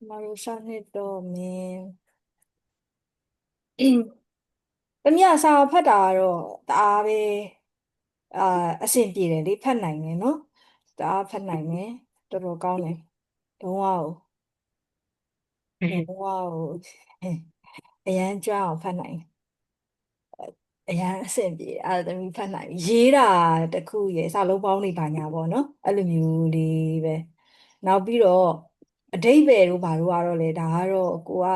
မတို့စနှစ်တော့မင်းတမယစာဖတ်တာကတော့တအားပဲအာအဆင်ပြေတယ်လေဖတ်နိုင်တယ်နော်တအားဖတ်နိုင်တယ်တော်တော်ကောင်းတယ်လုံးဝလုံးဝအရန်ကြွအောင်ဖတ်နိုင်အရန်အဆင်ပြေအဲ့ဒါသမီးဖတ်နိုင်ရေးတာတခုရယ်စာလုံးပေါင်းတွေပါညာပေါ့နော်အဲ့လိုမျိုးလေးပဲနောက်ပြီးတော့အဓိပ္ပာယ်တို့ဘာတို့ကတော့လေဒါကတော့ကိုက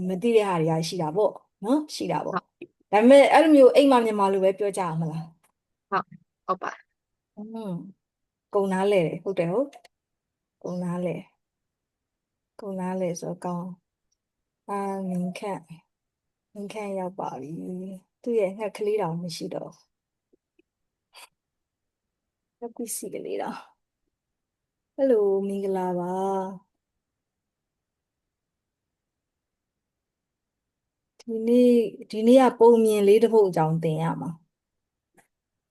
မသိတဲ့ဟာတွေကရှိတာပေါ့နော်ရှိတာပေါ့ဟုတ်ဒါပေမဲ့အဲ့လိုမျိုးအိမ်မမြန်မာလိုပဲပြောကြရမလားဟုတ်ဟုတ်ပါอืมကုံနားလဲတယ်ဟုတ်တယ်ဟုတ်ကုံနားလဲကုံနားလဲဆိုတော့ကောင်းအာမင်းခန့်ရောက်ပါပြီသူ့ရဲ့ငှက်ကလေးတောင်မရှိတော့ငှက်ပစ္စည်းကလေးတောင်ဟယ်လိုမင်္ဂလာပါဒီနေ့ဒီနေ့ကပုံမြင်လေးတစ်ပုဒ်အကြောင်းသင်ရမှာ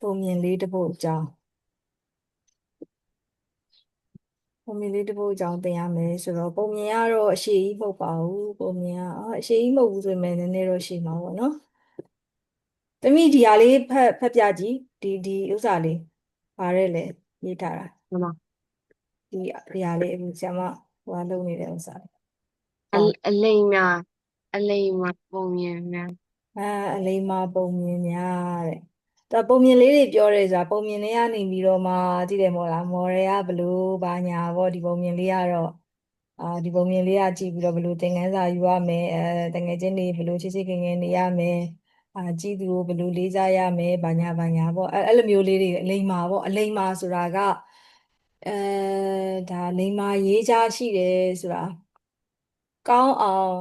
ပုံမြင်လေးတစ်ပုဒ်အကြောင်းပုံမြင်လေးတစ်ပုဒ်အကြောင်းသင်ရမယ်ဆိုတော့ပုံမြင်ကတော့အရှိကြီးမဟုတ်ပါဘူးပုံမြင်ကအရှိကြီးမဟုတ်ဘူးဆိုရင်လည်းနည်းနည်းတော့ရှိမှာပေါ့နော်သမီးဒီဟာလေးဖတ်ပြကြည့်ဒီဥစ္စာလေးပါတယ်လေရေးထားတာဒီမှာဒီဟာလေးအခုဆရာမဟိုကလုပ်နေတဲ့ဥစ္စာလေးအကောင်းအလိမ်များအလိမ်မှာပုံမြင်များအဲအလိမ္မာပုံမြင်များတဲ့ဒါပုံမြင်လေးတွေပြောတယ်ဆိုတာပုံမြင်လေးကနေပြီးတော့မှကြည့်တယ်မို့လားမော်ရယ်ကဘလို့ဘာညာပေါ့ဒီပုံမြင်လေးကတော့ဒီပုံမြင်လေးကကြည့်ပြီးတော့ဘလို့သင်ခန်းစာယူရမယ်တကယ်ချင်းတွေဘလို့ချစ်ချစ်ခင်ခင်နေရမယ်ကြည့်သူကိုဘလို့လေးစားရမယ်ဘာညာပေါ့အဲ့လိုမျိုးလေးတွေအလိမ္မာပေါ့အလိမ္မာဆိုတာကအဲဒါလိမ္မာရေးချရှိတယ်ဆိုတာကောင်းအောင်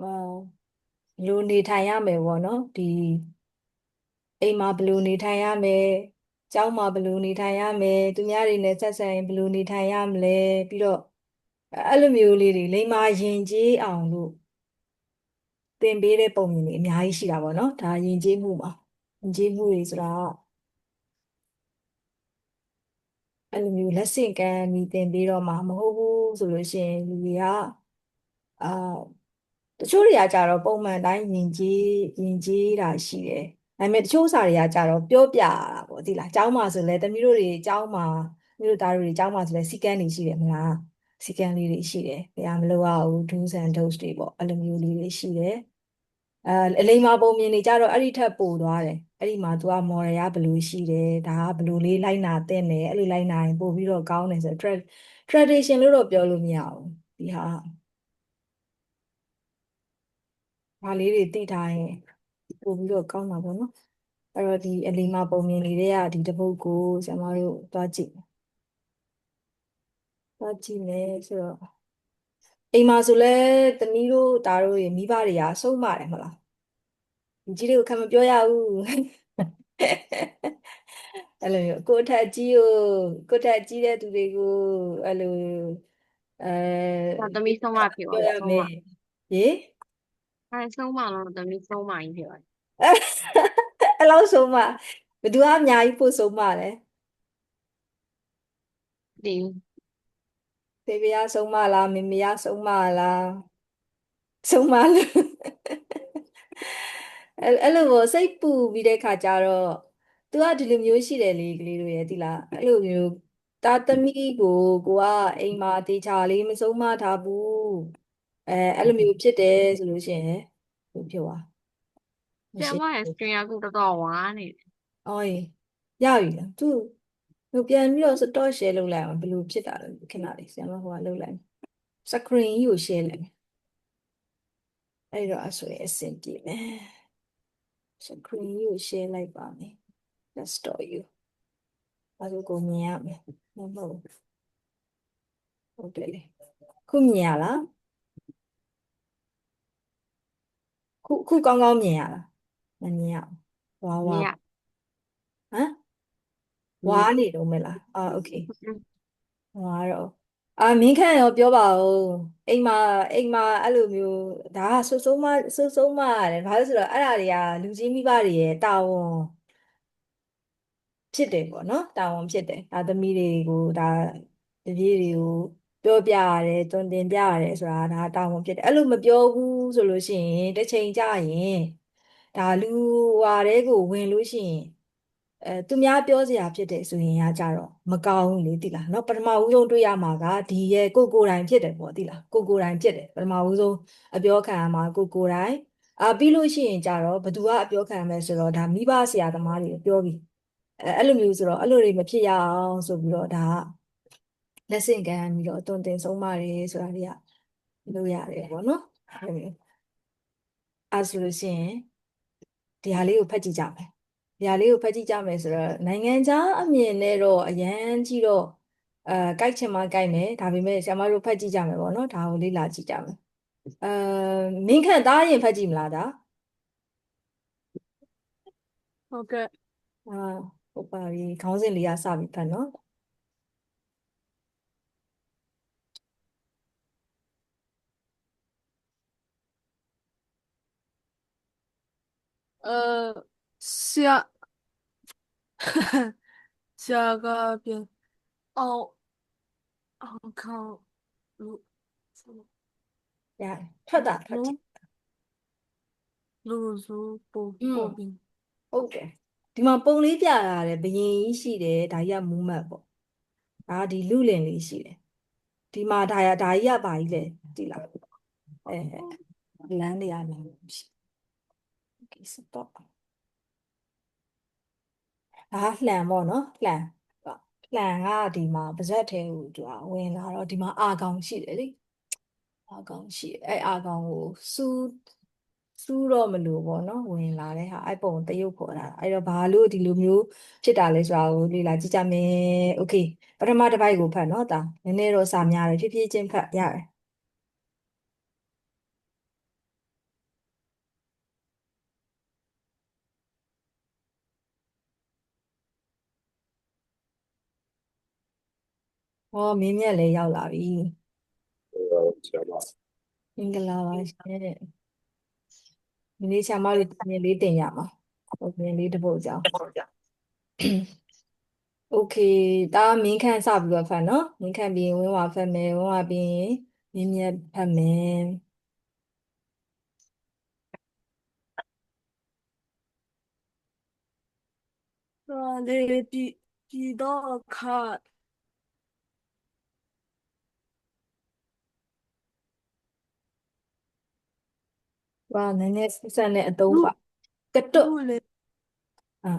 ဘလို့နေထိုင်ရမယ်ပေါ့နော်ဒီအိမ်မှာဘယ်လိုနေထိုင်ရမယ်ကျောင်းမှာဘယ်လိုနေထိုင်ရမယ်သူများတွေနဲ့ဆက်ဆံရင်ဘယ်လိုနေထိုင်ရမလဲပြီးတော့အဲ့လိုမျိုးလေးတွေလိမ္မာယဉ်ကျေးအောင်လို့သင်ပေးတဲ့ပုံမြင်တွေအများကြီးရှိတာပေါ့နော်ဒါယဉ်ကျေးမှုမှာယဉ်ကျေးမှုတွေဆိုတာကအဲ့လိုမျိုးလက်ဆင့်ကမ်းပြီးသင်ပေးတော့မှာမဟုတ်ဘူးဆိုလို့ရှိရင်လူတွေကအာတချို့တွေကကြတော့ပုံမှန်တိုင်းယဉ်ကျေးတာရှိတယ်ဒါပေမဲ့တချို့စာတွေကကြတော့ပြောပြရတာပေါ့ဒီလားကျောင်းမှာဆိုလဲတမီးတို့တွေကျောင်းမှာတမီးတို့သားတို့တွေကျောင်းမှာဆိုလဲစီကံတွေရှိတယ်မလားစီကံလေးတွေရှိတယ်ဘယ်မလို့ရဘူး do's and don'ts တွေပေါ့အဲ့လိုမျိုးလေးတွေရှိတယ်အဲအလိမ္မာပုံမြင်နေကြတော့အဲ့ဒီထက်ပိုသွားတယ်အဲ့ဒီမှာ तू က model ရဘယ်လိုရှိတယ်ဒါကဘယ်လိုလေးလိုက်နာသင့်တယ်အဲ့လိုလိုက်နာရင်ပို့ပြီးတော့ကောင်းတယ်ဆိုတော့ tradition လို့တော့ပြောလို့မရဘူးဒီဟာဒါလေးတွေသိထားရင်ပို့ပြီးတော့ကောင်းမှာပေါ့နော်အဲ့တော့ဒီအလီမာပုံမြင်လေးတွေကဒီတစ်ပုဒ်ကိုဆရာမတို့သွားကြည့်မယ်ဆိုတော့အိမ်မှာဆိုလဲသမီးတို့သားတို့ရေမိဘတွေကဆုံးမတယ်မလားဒီကြီးတွေကိုခံမပြောရဘူးအဲ့လိုမျိုးကိုယ့်ထက်ကြီးကိုယ့်ထက်ကြီးတဲ့သူတွေကိုအဲ့လိုအဲဒါသမီးဆုံးမဖြစ်ပါပြောရမယ်ဆုံးမရေ အဲဆုံးမလို့သမီးဆုံးမကြီးဖြစ်ပါ အဲ့လောက်ဆုံးမဘယ်သူကအများကြီးပို့ဆုံးမလဲဒီဖေဖေကဆုံးမလားမေမေကဆုံးမလားဆုံးမလို့အဲ့လိုပေါ့စိတ်ပူပြီးတဲ့ခါကျတော့ तू ကဒီလိုမျိုးရှိတယ်လေကလေးတို့ရဲ့ဒီလားအဲ့လိုမျိုးသားသမီးကိုကအိမ်မှာတေချာလေးမဆုံးမထားဘူးအဲ့လိုမျိုးဖြစ်တယ်ဆိုလို့ရှိရင်ဘယ်လိုဖြစ်သွားမရှိဆရာမရဲ့ screen ကအခုတော်တော်ဝါနေတယ်အော်ရပြီလား तू ပြန်ပြီးတော့ store share လုပ်လိုက်အောင်ဘယ်လိုဖြစ်တာလဲခဏလေးဆရာမဟိုကလုပ်လိုက် screen ကြီးကို share လိုက်မယ်အဲ့တော့အဆိုရင်အဆင်ပြေမယ် screen ကြီးကို share လိုက်ပါမယ် just store you အဲ့ဒါကိုမြင်ရမယ်မဟုတ်ဘူးဟုတ်တယ်လေခုမြင်ရလားခုကောင်းကောင်းမြင်ရလားမမြင်ရဘူးဝါဝါမြင်ရဟမ်ဝါမြင်နေတော့မလားโอเคဝါတော့မင်းခန့်ရောပြောပါဦးအိမ်မှာအဲ့လိုမျိုးဒါကဆိုးဆုံးမရတယ်ဘာလို့ဆိုတော့အဲ့ဒါတွေကလူကြီးမိဘတွေရဲ့တာဝန်ဖြစ်တယ်ပေါ့နော်တာဝန်ဖြစ်တယ်ဒါသမီးတွေကိုဒါ တပြေးတွေကိုပြောပြရတယ်တွင်တင်ပြရတယ်ဆိုတာဒါတာဝန်ဖြစ်တယ်အဲ့လိုမပြောဘူးဆိုလို့ရှိရင်တစ်ချိန်ကြာရင်ဒါလူဟွာတွေကိုဝင်လို့ရှိရင်သူများပြောစရာဖြစ်တယ်ဆိုရင်ကြတော့မကောင်းဘူးလေတိလားเนาะပထမဦးဆုံးတွေ့ရမှာကဒီရဲ့ကိုယ်တိုင်ဖြစ်တယ်ပေါ့တိလားကိုယ်တိုင်ဖြစ်တယ်ပထမဦးဆုံးအပြောခံရမှာကိုယ်တိုင်ပြီးလို့ရှိရင်ကြတော့ဘသူကအပြောခံရမယ်ဆိုတော့ဒါမိဘဆရာသမားတွေပြောပြီးအဲ့လိုမျိုးဆိုတော့အဲ့လိုတွေမဖြစ်ရအောင်ဆိုပြီးတော့ဒါကလက်ဆင့်ကမ်းပြီးတော့အသွင်သင်ဆုံးမတယ်ဆိုတာတွေကလုပ်ရတယ်ပေါ့နော်အဲ့လိုမျိုးအဲ့ဆိုလို့ရှိရင်ဒီဟာလေးကိုဖတ်ကြည့်ကြမယ်ဒီဟာလေးကိုဖတ်ကြည့်ကြမယ်ဆိုတော့နိုင်ငံခြားအမြင်နဲ့တော့အရန်ကြီးတော့ကြိုက်ချင်မှကြိုက်မယ်ဒါပေမဲ့ဆရာမတို့ဖတ်ကြည့်ကြမယ်ပေါ့နော်ဒါကိုလေ့လာကြည့်ကြမယ်အဲမင်းခန့်သားရင်ဖတ်ကြည့်မလားဒါဟုတ်ကဲ့အာဟုတ်ပါပြီခေါင်းစဉ်လေးကစပြီဖတ်နော်ဆရာဆရာကပြန်အောင်ခေါလူရတယ်ထွက်တာထွက်ကြလူည့်လူစုပို့อืมပို့ပြီး ဟုတ်တယ်ဒီမှာပုံလေးပြရတယ်ဘယင်ကြီးရှိတယ်ဒါကြီးကမူးမတ်ပေါ့ဒါကဒီလူလင်လေးရှိတယ်ဒီမှာဒါကြီးကဘာကြီးလဲသိလားလမ်းတွေကလည်းရှိ Okay stop ဒါကလှန်ပေါ့နော်လှန်ကဒီမှာပါဇက်ထဲကိုသူကဝင်လာတော့ဒီမှာအာကောင်ရှိတယ်လေအာကောင်ရှိတယ်အာကောင်ကိုစူးတော့မလို့ပေါ့နော်ဝင်လာတဲ့ဟာပုံတရုပ်ပေါ်လာတာအဲ့တော့ဘာလို့ဒီလိုမျိုးဖြစ်တာလဲဆိုတာကိုလေ့လာကြည့်ကြမယ်โอเคပထမတစ်ပိုက်ကိုဖတ်နော်ဒါနည်းနည်းတော့စာများတယ်ဖြည်းဖြည်းချင်းဖတ်ရတယ်ဟောမင်းမြတ်လည်းရောက်လာပြီဆရာမမင်္ဂလာပါရှင်ဒီနေ့ဆရာမလေးမြင်လေးတင်ရမှာဟုတ်မြင်လေးတစ်ပုဒ်ကြောင်းโอเคဒါမင်းခန့်စပြီးတော့ဖတ်နော်မင်းခန့်ပြီးရင်ဝင်းဝါဖတ်မယ်ဝင်းဝါပြီးရင်မြင်းမြတ်ဖတ်မယ်လေပြည်တော့အခါဟောနည်းနည်းစက်နဲ့အသုံးလူပါကတွတ်လူလေအာ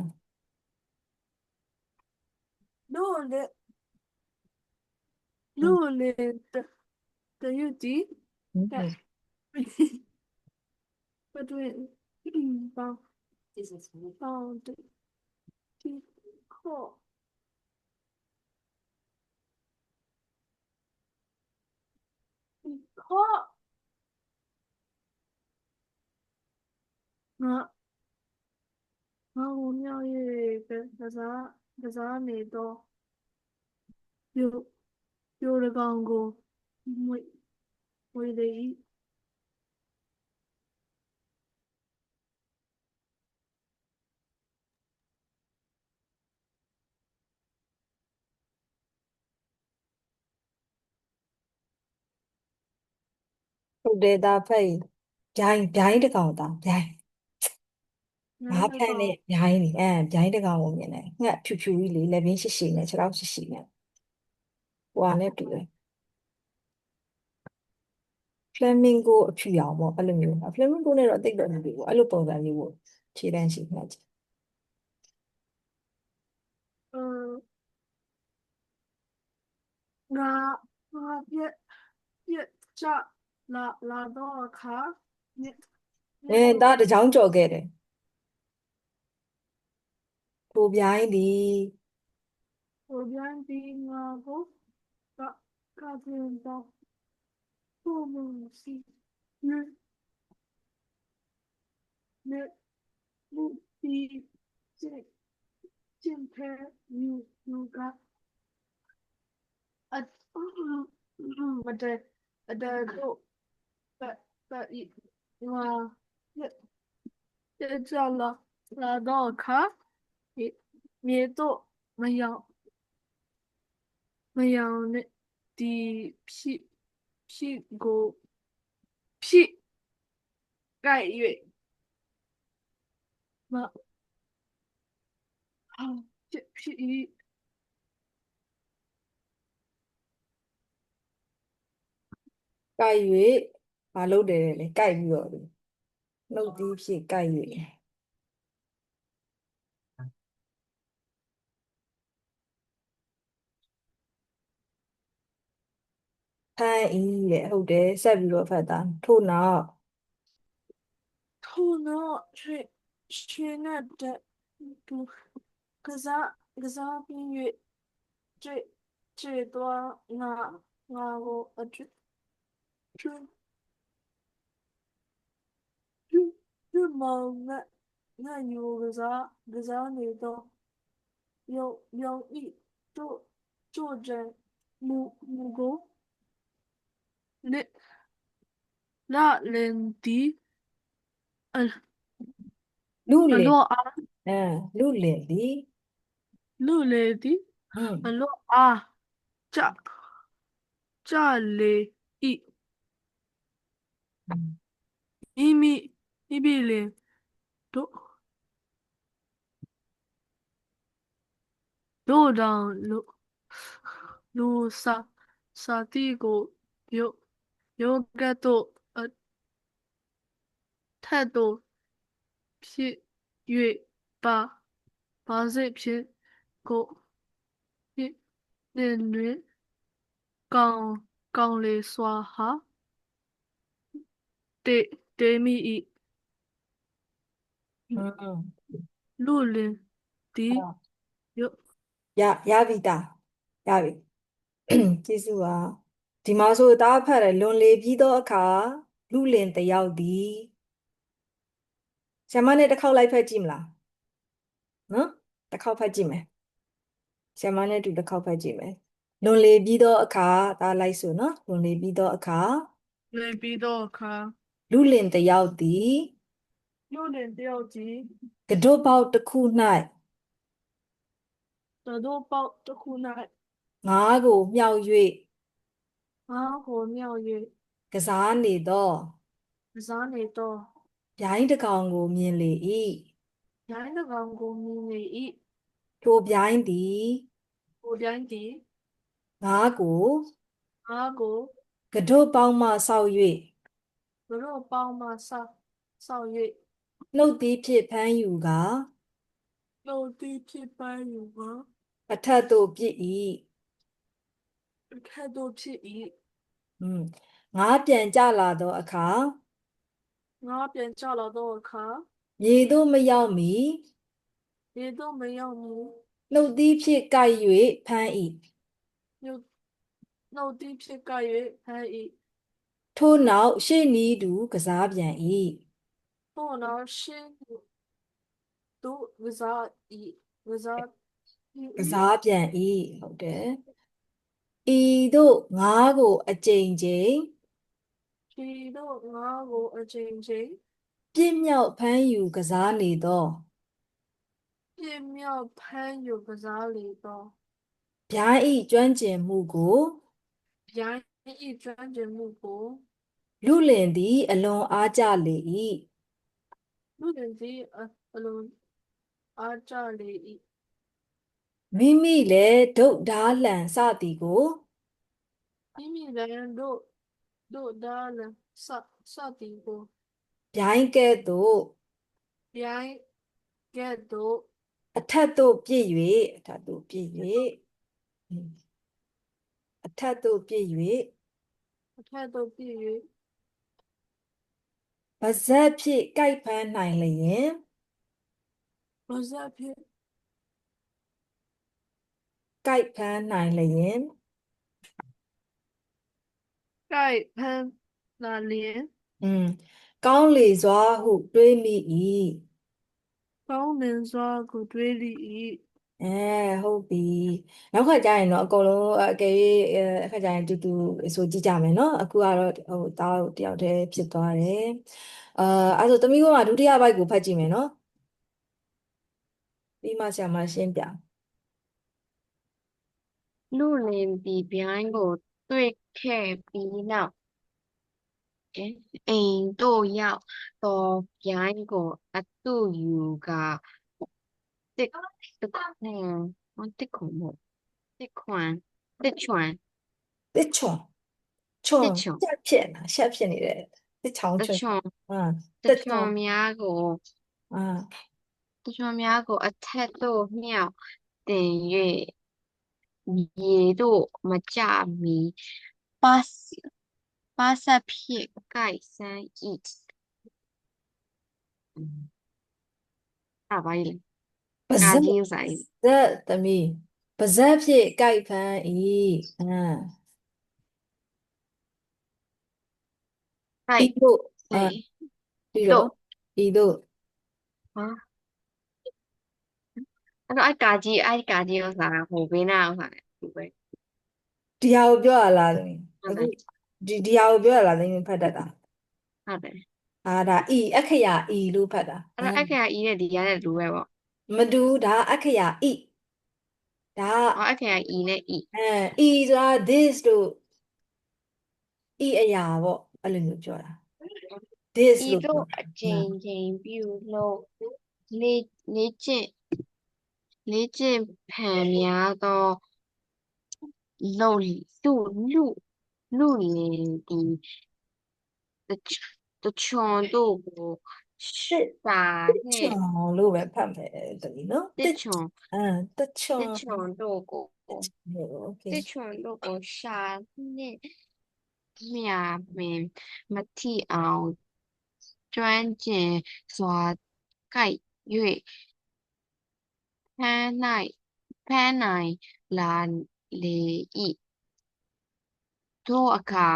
လူလေလူလေတယူတီဟုတ်ကဲပတွင်ပေါင်းပေါင်းတီခေါ်ခေါ်ငါငါ့ကိုမြောက်ရဲ့ကစားနေတော့ပြိုပြိုတကောင်ကိုမွေမွေလေဟုတ်တယ်ဒါဖတ်ရင်ဗျိုင်းတစ်ကောင်သားဗျိုင်းငါနိုင်တဖတ်နဲ့ကောင်ဗျိုင်းနေဗျိုင်းတစ်ကောင်ကိုမြင်တယ်ငှက်ဖြူဖြူကြီးလေလက်ဘင်းရှိရှိနဲ့ခြေထောက်ရှိရှိနဲ့ဟိုဟာနဲ့တူတယ်ဖလမင်ဂိုအဖြူရောင်ပေါ့အဲ့လိုမျိုးဖလမင်ဂိုနဲ့တော့အသိတော့မတူဘူးအဲ့လိုပုံစံမျိုးကိုခြေတန်းရှိမှတ်ကြည့်呃，ငါပြက်လာတော့အခါမြစ်မြစ်တော့ဒါတစ်ချောင်းကြော်ခဲ့တယ်ကိုဗျိုင်းဒီဟိုပြန်ပြီးငါကိုကကတင်တော့ဘုံစီမြစ်မြစ်ဘူတီကျင်ကျင်ဖဲယူကအမတဲ့အတဲ့တို့ပတ်ဤငါပြက်ကြလာတော့အခါမြေတော့မယောင်နဲ့ ဖြစ်ကိုဖြစ်ကိုက်၍မဖြစ်၏ ကိုက်၍မလုပ်တယ်လေကိုက်ပြီးတော့နှုတ်သီးဖြစ်ကိုက်၍ဖန်ဤတဲ့ဟုတ်တယ်ဆက်ပြီးတော့ဖတ်တာထို့နောက် ထို့နောက်ရွှေနက်သူကစားပြီး၍ကျေသွားငါကိုကျွမောင်ငါယူကစားနေတော့ယောင်ဤတို့ကြံမူကိုလက်လာလင်တီအ လူလင် လောအား လူလင်သည် လူလေတီ อืม အလောအားကြလေဤမိမိလင်တို့တောင်လူစာတိကိုယောကတ်တို့အထက်သို့ဖြစ်၍ပါစေဖြစ်ကိုဖြစ်တွင်ကောင်းလေစွာဟာတေမိ၏ อืม လူလင်သည်ယော ရပြီသားရပြီကျေးဇူးပါဒီမှာဆိုတာဖတ်တယ်လွန်လေပြီးသောအခါလူလင်တယောက်သည်ဆရာမနဲ့တစ်ခေါက်လိုက်ဖတ်ကြည့်မလားနော်တစ်ခေါက်ဖတ်ကြည့်မယ်ဆရာမနဲ့တူတစ်ခေါက်ဖတ်ကြည့်မယ်လွန်လေပြီးသောအခါဒါလိုက်ဆိုနော်လွန်လေပြီးသောအခါ လေပြီးတော့အခါ လူလင်တယောက်သည် လူလင်တယောက်ကြီး ကဒုတ်ပေါက်တစ်ခု၌ သတို့ပေါက်တစ်ခု၌ ငါးကိုမြှောက်၍ ငါးကိုမြောက်၍ ကစားနေသော ကစားနေတော့ ဗျိုင်းတစ်ကောင်ကိုမြင်လေ၏ ရိုင်းတစ်ကောင်ကိုမြင်နေ၏ ထိုဗျိုင်းသည် ကိုပြိုင်းသည် ငါးကို ငါးကို ကဒုတ်ပေါက်မှဆောက်၍ ဘရော့ပေါင်းမှဆောက်၍ နှုတ်သီးဖြင့်ဖမ်းယူကာ တို့သည်ဖြစ်ပန်းယူမှာ အထက်သို့ပစ်၏ အခက်တို့ဖြစ်၏ ငါးပြန်ကြလာသောအခါ ငါပြန်ကြလာသောအခါ မြေသို့မရောက်မီ ရေတို့မရောက်မူ နှုတ်သီးဖြင့်ကိုက်၍ဖမ်း၏ နှုတ်သည်ဖြစ်က၍ဖမ်း၏ ထို့နောက်ရှေ့နီးတူကစားပြန်၏ ထို့နောက်ရှင်းတို့ကစား၏ ကစားပြန်၏ဟုတ်တယ်ဤသို့ငါးကိုအကြိမ်ကြိမ် ခြေတို့ငါးကိုအချိန်ချင်း ပြစ်မြောက်ဖမ်းယူကစားနေသော ပြင်းမြောက်ဖမ်းယူကစားလေတော့ ဗျိုင်းဤကျွမ်းကျင်မှုကို ဗျိုင်း၏ကျွမ်းကျင်မှုကို လူလင်သည်အလွန်အားကျလေ၏ လူတင်သည်အလုံးအားကြလေ၏ မိမိလည်းဒုတ်ဓားလှန်စသည်ကို မိမိလည်းတို့ဒါလစသည်ကို ဗျိုင်းကဲ့သို့ ဗျိုင်းကဲ့သို့ အထက်သို့ပြစ်၍အထက်သို့ပြစ်၍အထက်သို့ပြစ်၍ အထက်သို့ပြည့်၍ ပါဇက်ဖြင့်ကိုက်ဖမ်းနိုင်လျင် ပါဇက်ဖြင့် ကိုက်ဖမ်းနိုင်လျင် ကိုက်ဖမ်းလာလျင် ကောင်းလေစွာဟုတွေးမိ၏ ကောင်းလင်စွာကိုတွေးလိ၏ ဟုတ်ပြီနောက်ခါကျရင်တော့အကုန်လုံးအကယ်၍အခါကျရင်တူတူဆိုကြည့်ကြမယ်နော်အခုကတော့ဟိုတားတယောက်တည်းဖြစ်သွားတယ်အဲ့ဆိုသမီးကဒုတိယဘိုက်ကိုဖတ်ကြည့်မယ်နော်ပြီးမှဆရာမရှင်းပြ လူလင်သည်ဗျိုင်းကို တွေ့ခဲ့ပြီးနောက်အိမ်သို့ရောက်သောပြိုင်းကိုအတုယူကာတစ်ခွန်တစ်ခွန်တစ်ခွန်မို့တစ်ခွန်တစ်ချွန် တစ်ချွန်ချွန် တစ်ချွန် ရှက်ဖြစ်နေရှက်ဖြစ်နေတယ်တစ်ချောင်း တစ် ချွန် ချွန် တ တစ် စ် ချွ ချွ န် န် များကို အာ တစ်ချွန်များကိုအထက်သို့မြှောက်တင်၍ရေသို့မကျမီပါစပ်ဖြင့်ကိုက်စမ်း၏ဘာလဲ ပါ ကာ ဇက် ကြီးဥစားကြီး ဇက်သမီးပါဇက်ဖြစ်ကြိုက်ဖန်းဤအာ ကို ဤ က် တို့ စိ ပြီး သို့ တော့ဤတို့ ဟာအဲ့ကာကြီးဥစားဟိုဘေးနာဥစားဒီပဲ ဒီဟာကိုပြောရလားသမီး ဟုတ် အခု တယ် ဒီဟာကိုပြောရလားသမီးဖတ်တတ်တာ ဟုတ်တယ် ဒါဤအခရာဤလို့ဖတ်တာ အဲ့တော့အခရာဤနဲ့ဒီရတဲ့လူပဲပေါ့ မတူဒါအခရာဤဒါ ဟောအခရာဤနဲ့ဤ ဤဆိုတာ this တို့ဤအရာပေါ့အဲ့လိုမျိုးပြောတာ this ဤ လို့ သို့ ပြော အကျဉ်းချင်းပြုလို့လေ့ကျင့်ဖန်များသောလုံလူလင်ဒီတချွန်တို့ကိုရှစ်တာ တစ်ချွ နှင့် န်လို့ပဲဖတ်မယ်သမီးနော် တစ်ချွန် တစ်ချွန် တစ်ချွန်တို့ကို โอเค တစ်ချွန်တို့ကိုရှာနှင့်မြာပင်မထိအောင်ကျွမ်းကျင်စွာကိုက်၍ဖမ်းနိုင်လာလေ၏ထို့အခါ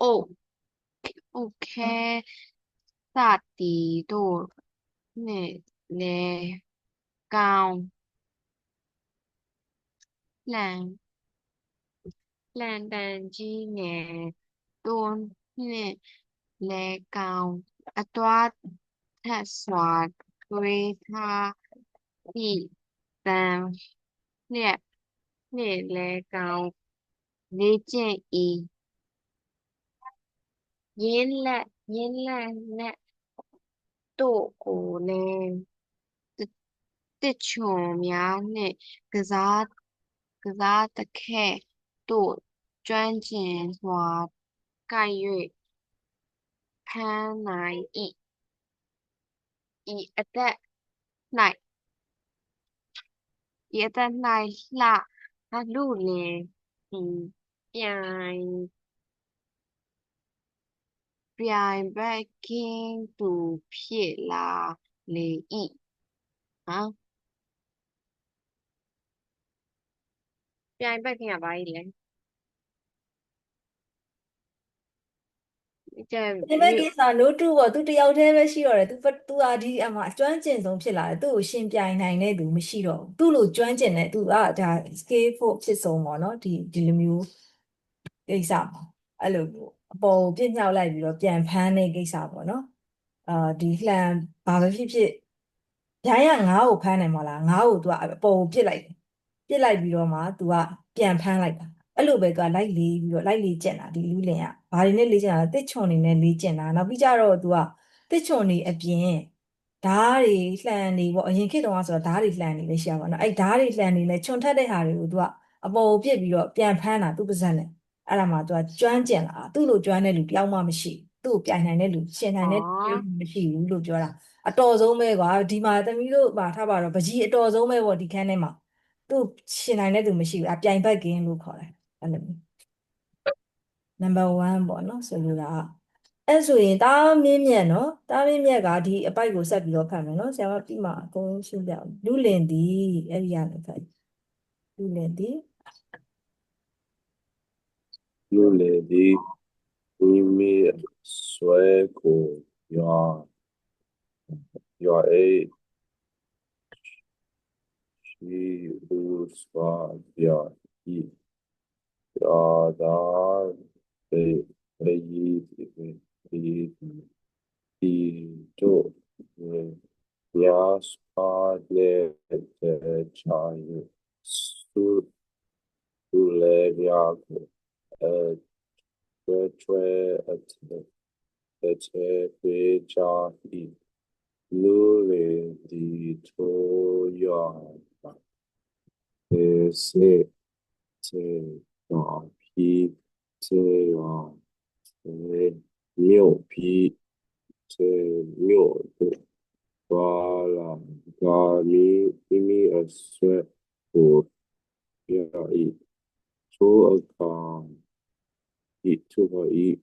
အုတ်ခဲစသည်တို့နှင့်လည်းကောင်းလှံတံကြီးငယ်တို့နှင့်လည်းကောင်းအတွားထက်စွာတွေးထားသည့်သံလျက်နှင့်လည်းကောင်းလေ့ကျင့်၏ယင်းလက်နက်တို့ကိုလည်းတစ်ချွန်များနှင့်ကစားသကဲ့သို့ကျွမ်းကျင်စွာကိုက်၍ဖမ်းနိုင်၏ဤအသက်၌လှလုလင်သည်ပြိုင်ဘက်ကင်းသူဖြစ်လာလေ၏ပြိုင်ဘက်ကင်းကဘာကြီးလဲဒီမဲ့ကိစ္စ no 2ပေါ့သူတယောက်တည်းပဲရှိတော့တယ်သူဟာဒီအမှအကျွမ်းကျင်ဆုံးဖြစ်လာတယ်သူ့ကိုရှင်ပြိုင်နိုင်တဲ့သူမရှိတော့ဘူးသူ့လိုကျွမ်းကျင်တဲ့သူကဒါ scale ဖို့ဖြစ်ဆုံးပေါ့နော်ဒီလိုမျိုးကိစ္စပေါ့အဲ့လိုမျိုးအပေါ်ကိုပြစ်မြောက်လိုက်ပြီးတော့ပြန်ဖမ်းတဲ့ကိစ္စပေါ့နော်ဒီလှန်ဘာပဲဖြစ်ဖြစ်ရိုင်းကငါးကိုဖမ်းတယ်မဟုတ်လားငါးကိုသူကအပေါ်ကိုပြစ်လိုက်တယ်ပြစ်လိုက်ပြီးတော့မှသူကပြန်ဖမ်းလိုက်တာအဲ့လိုပဲသူကလိုက်လေးပြီးတော့လိုက်လေးကျင်တာဒီလူလင်ကဘာတွေနဲ့လေးကျင်တာလဲတစ်ချွန်တွေနဲ့လေးကျင်တာနောက်ပြီးကြတော့သူကတစ်ချွန်တွေအပြင်ဓားတွေလှန်တွေပေါ့အရင်ခေတ်တုန်းကဆိုတော့ဓားတွေလှန်တွေလည်းရှိရပါတော့အဲ့ဓားတွေလှန်တွေလည်းခြုံထက်တဲ့ဟာတွေကိုသူကအပေါ်ကိုပြစ်ပြီးတော့ပြန်ဖမ်းတာသူ့ပါဇက်နဲ့အဲ့ဒါမှသူကကျွမ်းကျင်လာသူ့လိုကျွမ်းတဲ့လူတယောက်မှမရှိသူ့ကိုပြိုင်နိုင်တဲ့လူရှင်နိုင်တဲ့လူတယောက်မှမရှိဘူးလို့ပြောတာအတော်ဆုံးပဲကွာဒီမှာသမီးတို့မှာထားပါတော့ပကြီးအတော်ဆုံးပဲပေါ့ဒီခန်းထဲမှာသူ့ရှင်နိုင်တဲ့သူမရှိဘူးပြိုင်ဘက်ကင်းလို့ခေါ်တယ်အဲ့လိုမျိုး number 1ပေါ့နော်ဆိုလိုတာအဲ့ဆိုရင်တားမင်းမြတ်နော်တားမင်းမြတ်ကဒီအပိုက်ကိုဆက်ပြီးတော့ဖတ်မယ်နော်ဆရာမပြီးမှအကုန်ရှင်းပြအောင်လူလင်သည်အဲ့ဒီရတယ်ဖတ်လူလင်သည် လူလေဒီမိမိဆွဲကိုရွာအေးရှိဦးစွာပြဤရာသာပေရီဒီတို့ရာစပါလေချာယစုလေဗျာကို追而且非常易如人的土壤是这个皮这样牛皮这牛的巴拉嘎咪而说不要一出而刚一出而一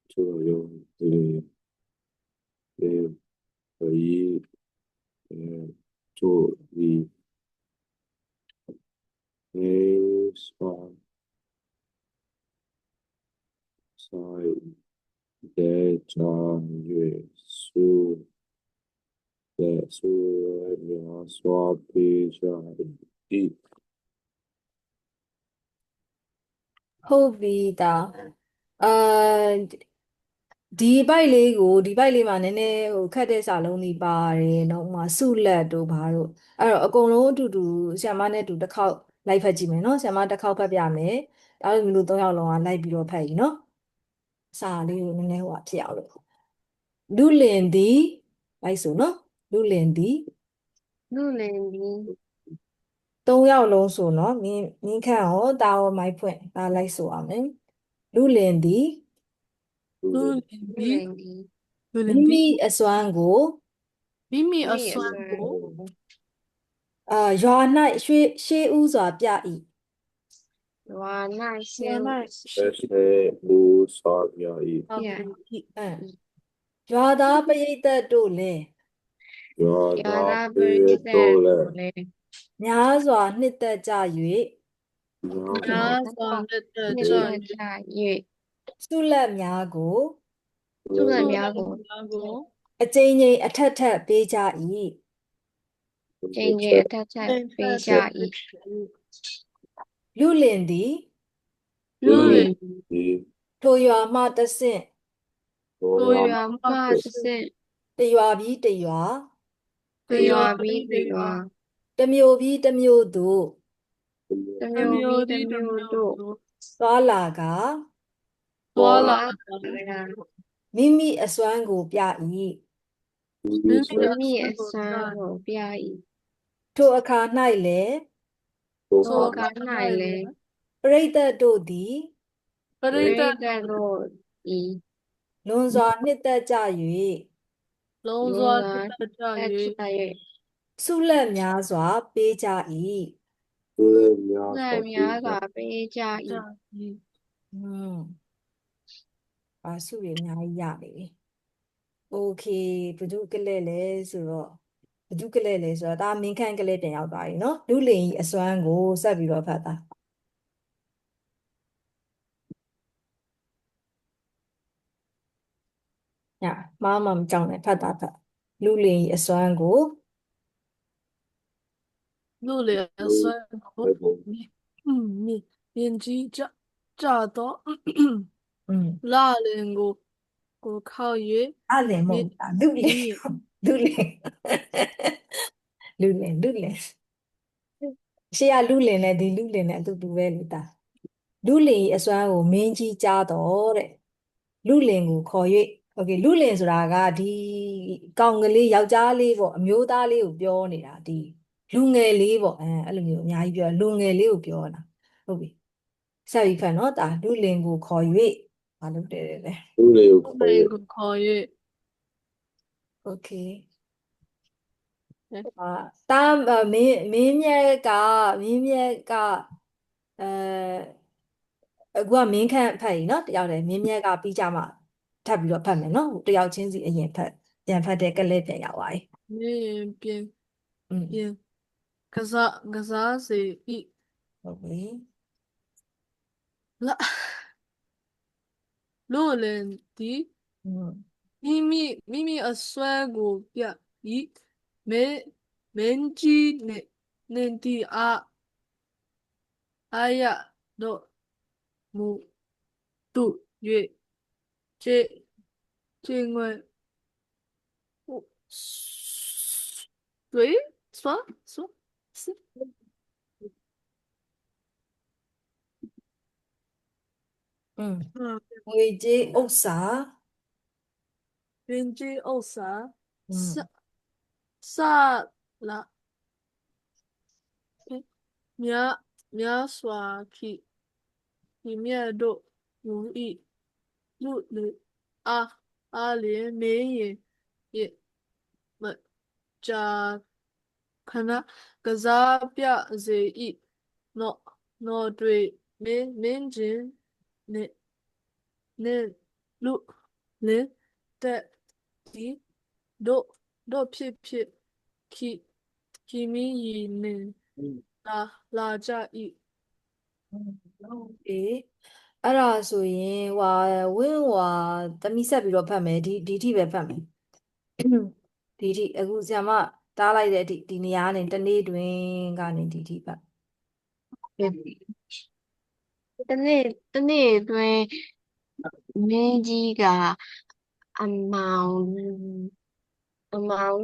出而有可以做一算在的正月数描刷比较低。 ဟုတ်ပြီဒါဒီဘိုက်လေးမှာနည်းနည်းခက်တဲ့စာလုံးတွေပါတယ်နော်ဥပမာစုလက်တို့ဘာတို့အဲ့တော့အကုန်လုံးအတူတူဆရာမနဲ့အတူတစ်ခေါက်လိုက်ဖတ်ကြည့်မယ်နော်ဆရာမတစ်ခေါက်ဖတ်ပြမယ်အဲ့လိုမျိုး3ယောက်လုံးကလိုက်ပြီးတော့ဖတ်ကြည့်နော်စာလေးကိုနည်းနည်းဖြစ်အောင်လို့လူလင်သည်လိုက်ဆိုနော်လူလင်သည်路人的3ယောက်လုံးဆိုနော်မင်းခန့်ရောတာရောမိုက်ဖွင့်ဒါလိုက်ဆိုအောင်မယ်လူလင်သည် လူလင်路သည်人的လူလ မိ င်သည် မိအစွမ်းကို မိမိအ你也စွမ်း算ကို ရွာ၌ရှေးဥစွာပြ၏ 哇，那些ရွာ၌这些无所有意， ရှိ Yeah. ၏ရွာသားပရိသတ်တို့လည်း 有有那那不别是多了，嘞，များစွာနှစ်သက်ကြ၍ 然ညာ 后 စွာလက်သက် 那 ကြ 个 ၍ 大月， ဆုလက်များကို 住了苗国， များကို အကြိမ်ကြိမ်အထက်ထပ်ပေးကြ၏渐渐他在北下一， လူလင်သည် လူလင် 的 ထိုရွာမှတဆင့် ကို 多 ရွာ 样 မှ 爸 တစ် 是 ဆင့် တစ်ရွာပြီးတစ်ရွာ တစ် 对 ရွာ 呀， ပြီး 比 တစ် 对 ရွာ 呀， တစ်မျိုးပြီးတစ်မျိုးသို့ 这 တစ် 苗 မျိုး 比 သည် 这 တစ် 苗 မျိုး 多， သို့ သွားလာက သွားလာ 哇， က 呀， မိမိအစွမ်းကိုပြ၏ မိ 的 မိ 你 အ 也 စွမ်းကို 算 ပြ 我表演， ထိုအခါ၌လည်း 多 သော 好 က 我刚来嘞， ပရိသတ်တို့သည် ပရိသ 对 တ် 的罗一， လွန်စွာနှစ်သက်ကြ၍ လုံး 路 စွာ 了 တစ်သက်ကြ 在 ၍ 大月， ဆုလက်များစွာပေးကြ၏ 多样在少苗的，个北下一 ကြ，၏ ဆုတွေအများကြီးရနေပြီ Okay ဘဒုကလဲလဲဆိုတော့ဒါမင်းခန့်ကလေးပြန်ရောက်သွားပြီနော်လူလင်ကြီးအစွမ်းကိုဆက်ပြီးတော့ဖတ်တာညမမမကြောက်နဲ့ဖတ်တာဖတ်လူလင်ကြီးအစွမ်းကို လူလင်အစွမ်းကို 那个မြင်ကြီးကြတော့ อืม လာလင်ကိုခောက်၍ အလင်မဟုတ်တာလူလင်လူလင်လူလင်ရှေ့ကလူလင်နဲ့ဒီလူလင်နဲ့အတူတူပဲလေတာလူလင်ကြီးအစွမ်းကိုမင်းကြီးကြားတော့တဲ့လူလင်ကိုခေါ်၍โอเคလူလင်ဆိုတာကဒီကောင်ကလေးယောက်ျားလေးပေါ့အမျိုးသားလေးကိုပြောနေတာဒီလူငယ်လေးပေါ့အဲ့လိုမျိုးအများကြီးပြောလူငယ်လေးကိုပြောတာဟုတ်ပြီဆက်ပြီးဖတ်နော်ဒါလူလင်ကိုခေါ်၍မလုပ်တယ်လေ 都得有 လူ 可 လင် 以， ကိုခေါ်၍ โอเคတာမင်းမြက်ကအခုကမင်းခန့်ဖတ်ရင်နော်တယောက်တည်းမင်းမြက်ကပြီးကြမှာထပ်ပြီးတော့ဖတ်မယ်နော်တယောက်ချင်းစီအရင်ဖတ်ပြန်ဖတ်တဲ့ကလေးပြန်ရောက်သွားပြီ မြင်ပြင် อืม ပြင်ကစားစေ၏ ဟုတ်ပြီ လာလူလင်သည် อืม မိမိအစွမ်းကိုပြ၏မင်းကြီးနှင့်တီအာရတော့မူသူ၍ကျင်းငွေ对说อืม 嗯， ငွေကြေးဥစ္စာ 云居欧萨 อืม 萨拉မြမြစွာခီမြတ်တို့မူ၏လူလူအားလျင်မေးရင်မကြာခဏကစားပြစေ၏နော်တွေမင်းချင်းနှင့်လူလင်းတက်သည်တို့ဖြစ်ခီမီရီနှင့်လာကြ၏ အေးအဲ့ဒါဆိုရင်ဟွာဝင်းဟွာတမိဆက်ပြီးတော့ဖတ်မယ်ဒီထိပဲဖတ်မယ်ဒီထိအခုဆရာမတားလိုက်တဲ့အထိဒီနေရာကနေတနေ့တွင်ကနေဒီထိဖတ် တနေ့အတွင်းမင်းကြီးကအမောင်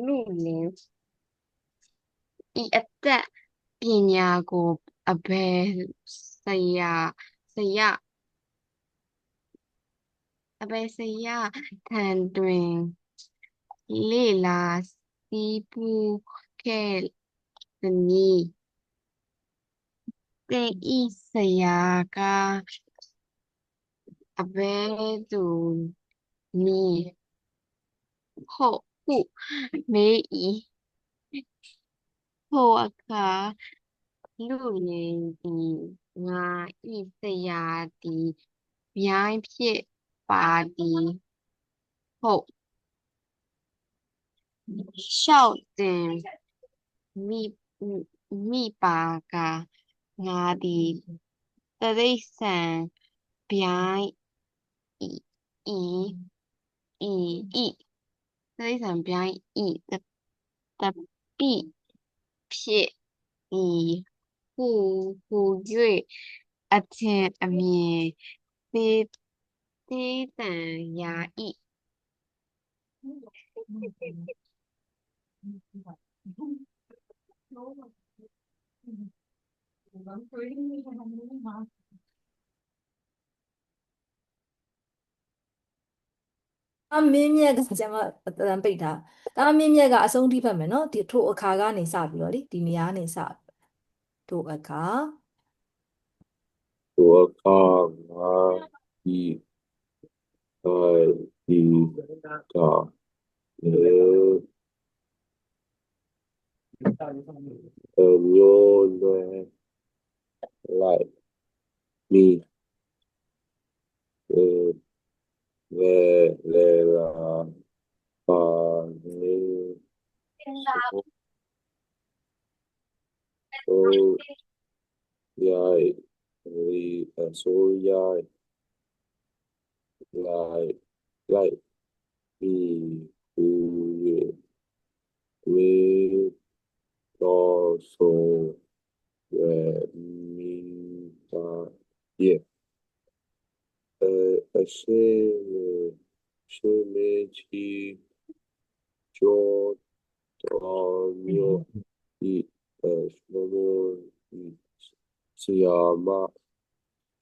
လူလင်ဤအသက်ပညာကိုအဘယ်ဆရာထံတွင်လေ့လာစီးပူးခဲ့သနည်းသင်ဤဆရာကအဘယ်သူနည်းဟုတ်ဟုမေး၏ထိုအခါလူလင်သည်ငါဤဆရာသည်ဗျိုင်းဖြစ်ပါသည်ဟုတ်လျှောက်တင်မိပါကငါသည်တိရစ္ဆာန်ဗျိုင်းတိရစ္ဆာန်ဗျိုင်းတပိဖြစ်၏ဟူ၍အထင်အမြင်သေးသန်ရာ၏ မင်းမြတ်ကဆရာမအတန်ပိတ်တာဒါမင်းမြတ်ကအဆုံးထိဖတ်မယ်နော်ဒီထိုအခါကနေစပြီးတော့လေဒီနေရာကနေစထိုအခါ ตัวข้างมาอีไออีกาเอโยเลไลมีเอเวเลลาปาเนโอยายรีโซยายไลไลมีอูเวโตโซเวมีตาเยအရှိမေချီကျော်တော်မျိုးဤစမမိုဤဆရာမ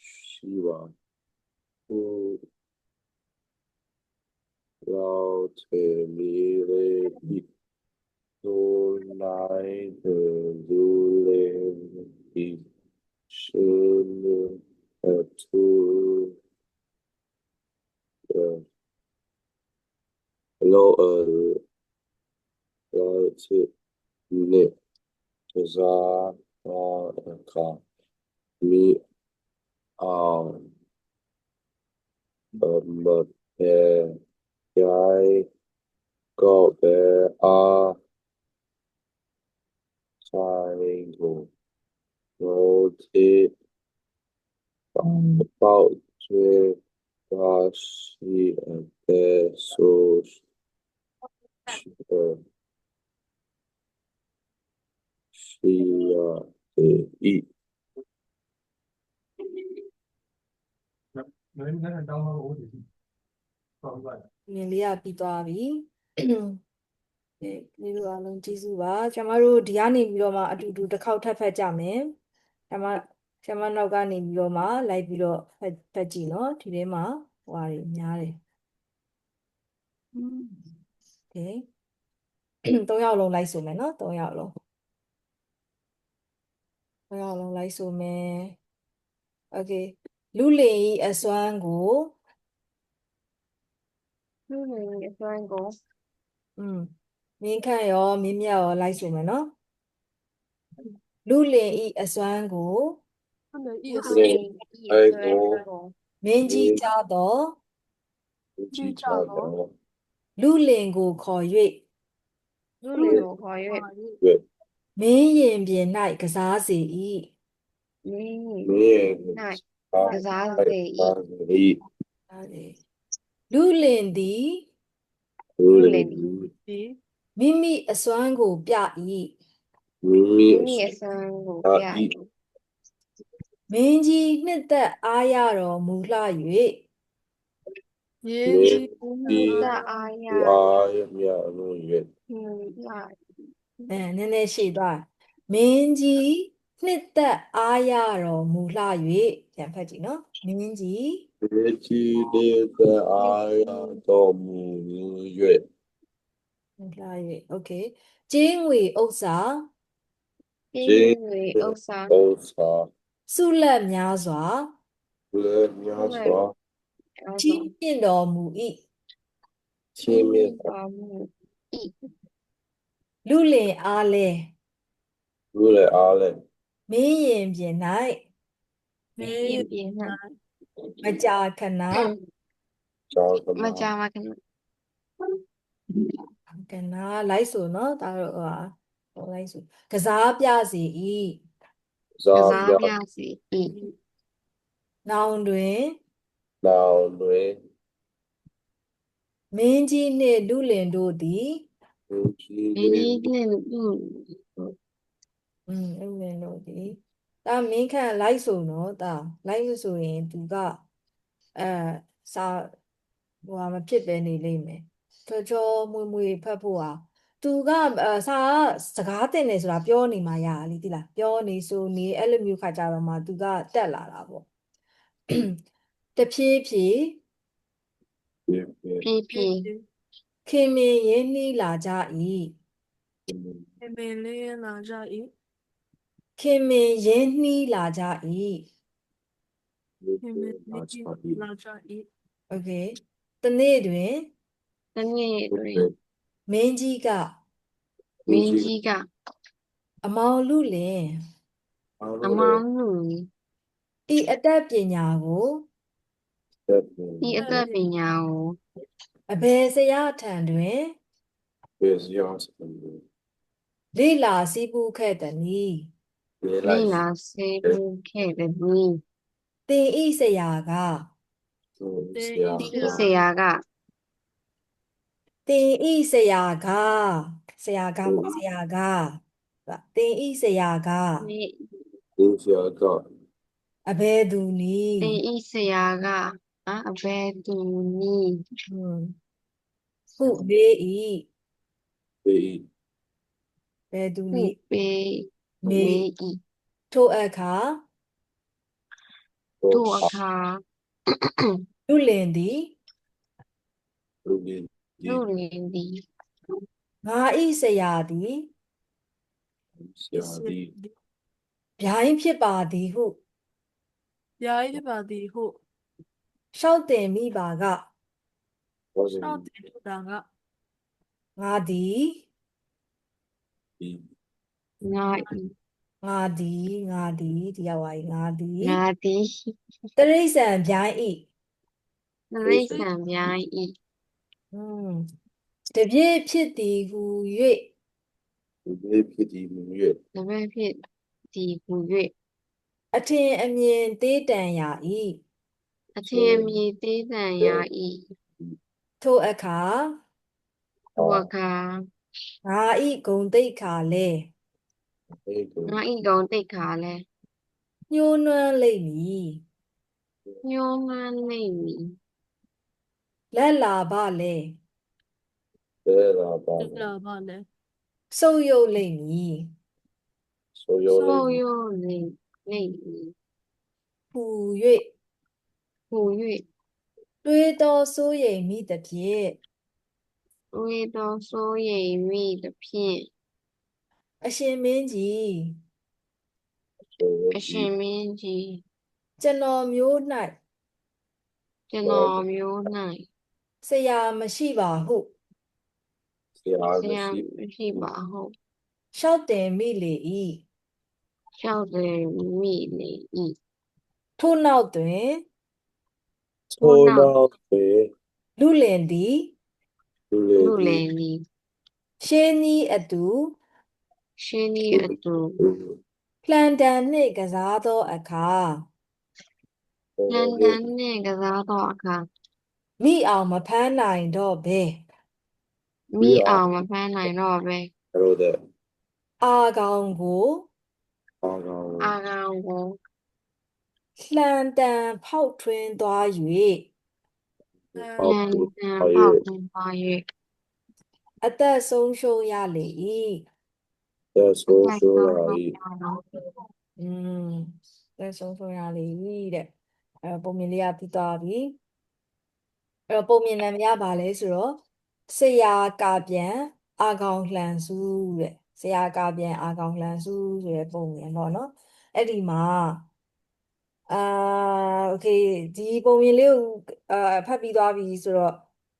ရှိပါဘူးလောက်ထေမီရေဤတို့နိုင်တဲ့လူလေးဤရှင်အထူးhello that's it နေဇာအခါမီအောင်မပေရိုင်ကောပဲအားဆိုင်ကိုရိုတီပေါချေပါရှိတဲ့ဆိုရှိရတဲ့ဤ မြင်လေးရပြီးသွားပြီဒီလိုအားလုံးကျေးဇူးပါကျွန်မတို့ဒီကနေပြီးတော့မှအတူတူတစ်ခေါက်ထပ်ဖတ်ကြမယ်ကျွန်မ ဆရာမနောက်ကနေပြီးတော့မှလိုက်ပြီးတော့ဖတ်ကြည့်နော်ဒီထဲမှာဟွာတွေများတယ် okay 3ယောက်လုံးလိုက်ဆိုမယ်နော်3ယောက်လုံးလိုက်ဆိုမယ် okay လူလင်ဤအစွမ်းကို လူလင်အစွမ်းကို မင်းခန့်ရောမင်းမြတ်ရောလိုက်ဆိုမယ်နော်လူလင်ဤအစွမ်းကို 他们意 လူ 思 လင်အစွမ်းကို မင်းကြီးကြသော ကြည့်ကြတော့ လူလင်ကိုခေါ်၍ လူလင်ကိုခေါ်၍ မင်းရင်ပြင်၌ကစားစေ၏ မင်း မင်းရဲ့ ၌က က စား စား စေ စေ၏ လူလင်သည် လူလင် 的 မိမိအစွမ်းကိုပြ၏ မိမိ မိမိအစွမ်းကိုပြ၏ မင်းကြီးနှစ်သက်အားရတော်မူလှ၍ 年 မြေ 纪 ဒီ သအားရ အားရမြတ်လို့၍ မြတ် နည်းနည်းရှေ့သွားမင်းကြီးနှစ်သက်အားရတော်မူလှ၍ပြန်ဖတ်ကြည့်နော်မင်းကြီး မြေကြီးတဲ့အားရတော်မူ၍ လှ၍ okay ကျင်းငွေဥစ္စာ ပြင်းငွေဥစ္စာ ဥစ္စာ စုလက်များစွာ လက်များစွာ ကြီးမြင့်တော်မူ၏ ချင်းမြတ် ပါမှု လူလင်အားလဲ လူလည်းအားလည်း မင်းရင်ပြင်၌ 没 ပြင်းနှံ မကြာခဏ ကြောင်းသ မ မား ကြမခဏ ကဏလိုက်ဆိုနော်ဒါတော့လိုက်ဆိုကစားပြစေ၏ က စား စား ပြ ပြစီ၏ နောင်တွင် နောင်တွင် မင်းကြီးနှင့်လူလင်တို့သည် လူကြီး မင်း တဲ့ ကြီးနှင့်လူ လူလင်တို့သည်ဒါမင်းခန့်လိုက်ဆိုနော်ဒါလိုက်လို့ဆိုရင်သူကအဲစာဟိုဟာမဖြစ်ပဲနေလိမ့်မယ်ချောချောမွေ့မွေ့ဖတ်ဖို့ဟာသူကစာစကားတင်နေဆိုတာပြောနေမှရလीတိလားပြောနေဆိုနေအဲ့လိုမျိုးခါကြတော့မှသူကတက်လာတာပေါ့တဖြည်းဖြည်း ဖြစ်ဖြစ် ဖြည်းဖြည်း ခင်မင်ရင်းနှီးလာကြ၏ 妹妹嘞拿着一 ခင်မင်ရင်းနှီးလာကြ၏ 妹妹拿着一 okay တနေ့တွင် တနေ့တွင် မင်းကြီးက မင်းကြီးက အမောင်လူလင် အမောင်းလူ ဤအတတ်ပညာကို ဒီအသက်ပညာကို အဘယ်ဆရာထံတွင် ပဲစရာစံ လေ့လာစည်းပူးခဲ့သနည်း လေ့ လိ လိုက် လာစေဖို့ခဲ့တဲ့နည်း သင်ဤဆရာက ဆရာ ဒီဆရာက သင်ဤဆရာကဆရာကမဟုတ်ဆရာကသင်ဤဆရာက ဒီ ဒီဆရာကအ ဘယ်သူနည်း သင်ဤဆရာကအဘယ်သူနည်း ဟုမေး၏ ဒီ ဘယ်သူ ဟု နည်း ပေဝေဤ ထိုအခါ တို့အခါ လူလင်သည် လူကြီး လူလင်သည် ငါဤဆရာသည် ဆရာဒီ ဗျိုင်းဖြစ်ပါသည်ဟု 牙一把的后 လျှောက်တင်မိပါက ဘောစင် 上天土当个 ငါသည် ဒီ ငါဤ ဒီရောက်ပါငါသည် ငါသည် တရိษံဗျိုင်း၏ တိရစ္ဆာန်များဤ တပြည့်ဖြစ်သည်ဟု၍ ဒီဖြစ်ဒီမြွေ တပည့်ဖြစ်သည်ဟူ၍ အထင်အမြင်သေးတန်ရာ၏ အထင်အမြင်သေးတန်ရာဤ ထိုအခါ ထိုအခါ ငါဤဂုံတိတ်ခါလဲ ဒီကို ငါဤကောင်တိတ်ခါလဲ ညှိုးနွမ်းလိမ့်မည် ညှိုးမှန်းနေမည် လက်လာပါလဲ တဲလာပါ 这个吧嘞， စုပ်ယုတ်လိမ့်မည် ဆိုရော ဆိုရိုနေနေမည် ဟူ၍ ဟူ၍ တွေးသောစိုးရိမ်မိသဖြင့် တွေးသောစိုးရိမ်မိသဖြင့် အရှင်မင်းကြီး အရှင်မင်းကြီး ကျွန်တော်မျိုး၌ ကျွန်တော်မျိုး ဆရာမရှိပါဟု ဆရာ ၌ဆ မ ရာ ရှိ မရှိပါဟု လျှောက်တင်မိလေ၏ လျှောက်တယ်မိလေ၏ ထို့နောက်တွင် ထိုးနောက်တွင် လူလင်သည် လူလေ လူလ သည် င်သည် ရှင်းနီးအတူ ရှင်းဤအတူ လှံတံနှင့်ကစားသောအခါ လန်ဒန်နှင့်ကစားသောအခါ မိအောင်မဖမ်းနိုင်တော့ဘဲ မိအောင်မဖမ်းနိုင်တော့ပဲ အဲ့လိုတဲ့ အာကောင်ကို အောင်ကောင်း အာကောင်ကို လှံတံဖောက်ထွင်းသွား၍ ပေါ လ က် န် ပြီး ဒန် ပါ ဖောက် ၍ ထွင်းသွား၍ အသက်ဆုံးရှုံးရလေ၏ သက်ဆိုး သက် ဆိုး ဆုံး လာ ရှုံး ၏ ရသော အသက်ဆုံးရှုံးရလေ၏တဲ့ပုံမြင်လေးကပြီးသွားပြီအဲ့တော့ပုံမြင်နာမည်ကဘာလဲဆိုတော့ဆရာကာပြန်အာကောင်လှန်စုတဲ့ဆရာကာပြန်အာကောင်လှန်စုဆိုတဲ့ပုံမြင်ပေါ့နော်အဲ့ဒီမှာအာโอเคဒီပုံမြင်လေးကိုဖတ်ပြီးသွားပြီဆိုတော့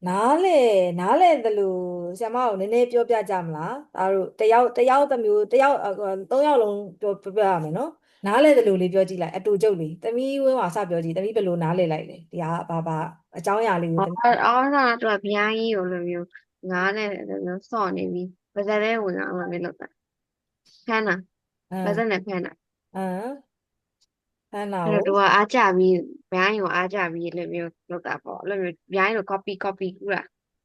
နားလဲသလိုဆရာမကိုနည်းနည်းပြောပြကြမလားဒါတို့တယောက်တစ်မျိုးတယောက်သုံးယောက်လုံးပြောရမယ်နော်နားလဲသလိုလေးပြောကြည့်လိုက်အတူကျုပ်လေးသမီးဝင်းဝါစပြောကြည့်သမီးဘယ်လိုနားလဲလိုက်လဲဒီဟာဘာအကြောင်းအရာလေးကိုသမီး အော်တော့သူကဗျာကြီးကိုလိုမျိုးငားနဲ့လိုမျိုးစော့နေပြီပါဇက်ထဲဝင်အောင်လိုမျိုးလုပ်တာဖမ်းတာ အမ် ပါဇက်နဲ့ဖမ်းတာ အမ်ဟန်နာ အဲ့ ကို တော့သူကအားကြပြီးဗျာကြီးကိုအားကြပြီးလိုမျိုးလုပ်တာပေါ့လိုမျိုးဗျာကြီးကို copy ကူတာ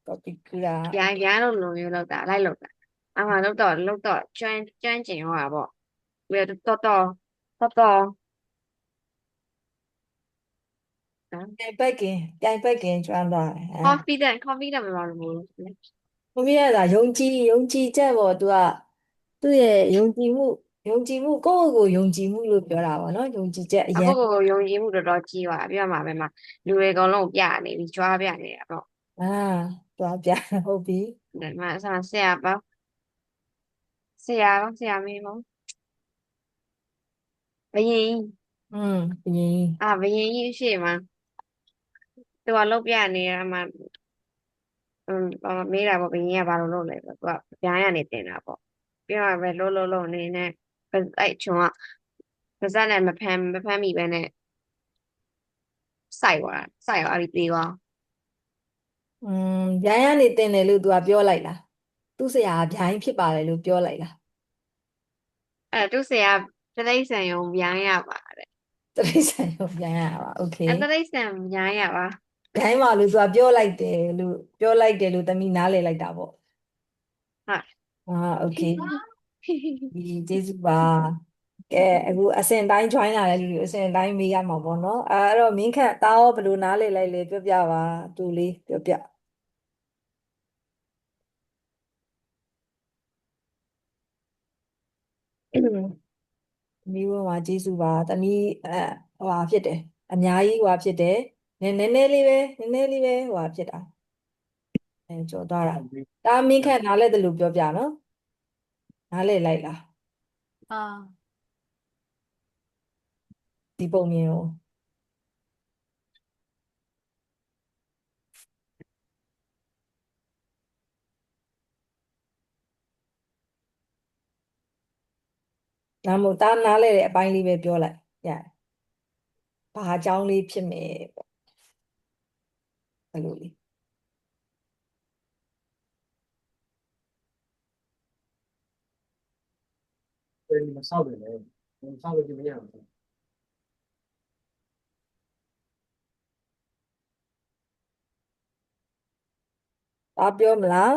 copy ကူတာ ဗျာလို့လိုမျိုးလုပ်တာလိုက်လုပ်တာအမှလုပ်တော့ကျွမ်းကျင်ဟောတာပေါ့ပြီးတော့တော်နော် ပြိုင်ပတ်ကင်ကျွမ်းသွားတယ် confident မပါလို့မလို့ ဘုမရတာယုံကြည်ချက်ပေါ့သူကသူ့ရဲ့ယုံကြည်မှုကိုယ့်ကိုယ်ယုံကြည်မှုလို့ပြောတာပေါ့နော်ယုံကြည်ချက်အရ အခု န် ကိုယုံကြည်မှုတော်တော်ကြီးသွားပြောမှာပဲမှာလူတွေအကုန်လုံးပြနေပြီကြွားပြနေတာပေါ့ အာသွားပြဟုတ်ပြီ ဒါမှဆရာပေါ့ဆရာမင်းပေါ့ဘယင် ဘယင်း ဘယင်ကြီးအရှိမသူကလုတ်ပြနေတာမှမေးတာပေါ့ဘယင်ကဘာလို့လုပ်လဲဆိုတော့သူကဗျာရနေတင်တာပေါ့ပြောရပဲလို့နေနဲ့အဲ့ချုံကပါဇက်နဲ့မဖမ်းမိပဲနဲ့စိုက်သွားပြီးပြေးသွား ဗျိုင်းကနေတင်တယ်လို့သူကပြောလိုက်လားသူ့ဆရာကဗျိုင်းဖြစ်ပါတယ်လို့ပြောလိုက်လား အဲ့သူဆရာတရိษံယုံဗျာရပါတဲ့ တရိษံရုံဗျိုင်းရပါโอเค တရိษံဗျာရပါ ဗျိုင်းပါလို့သူကပြောလိုက်တယ်လို့သမီးနားလည်လိုက်တာပေါ့ ဟုတ် โอเคဒီကျေးဇူးပါကဲအခုအစဉ်တိုင်း join လာတဲ့လူတွေအစဉ်တိုင်းမေးရမှာပေါ့နော်အဲ့တော့မင်းခန့်တားရောဘယ်လိုနားလည်လိုက်လဲပြောပြပါတူလေးပြောပြသမီးတို့မှာကျေးဇူးပါသမီးဟိုဟာဖြစ်တယ်အများကြီးဟိုဟာဖြစ်တယ်နည်းနည်းလေးပဲဟိုဟာဖြစ်တာကြော်သွားတာဒါမင်းခန့်နားလည်တယ်လို့ပြောပြနော်နားလည်လိုက်လား အာ ဒီပုံမြင်ကိုဒါမို့တားနားလဲတဲ့အပိုင်းလေးပဲပြောလိုက်ရတယ်ဘာအကြောင်းလေးဖြစ်မယ်ပေါ့ဘယ်လိုလေး 对，你们上北没？我们上北就没养。ဒါပြောမလား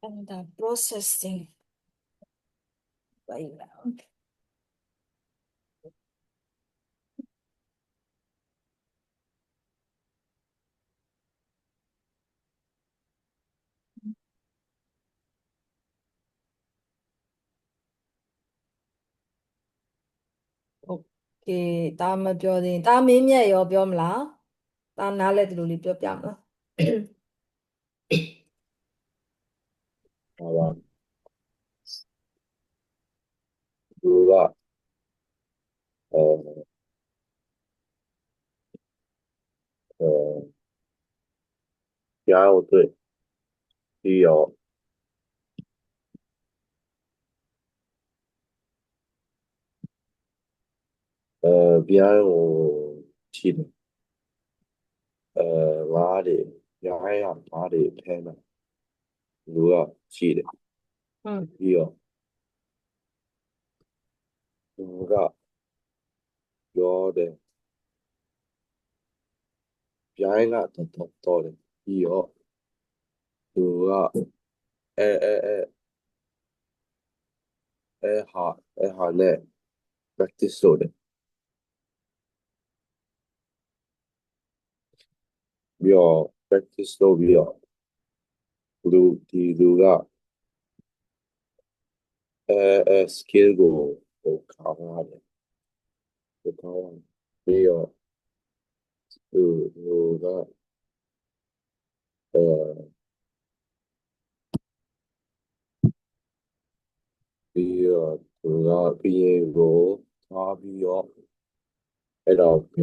and the processing ဘာလဲ ကဲဒါမပြောသေးရင်ဒါမင်းမြတ်ရောပြောမလားဒါနားလဲဒီလိုလေးပြောပြမလား 好吧，如果呃呃，加油队也有边有去的哪里边呀哪里拍的，如果去的嗯也有如果有的边个多的也有如果哈呢 practice 做的比较 practice 都比较如果skill 个考下的，考下没有如果呃。ပြီးတော့သူကဘီရင်ကိုထားပြီးတော့အဲ့တော့ပြ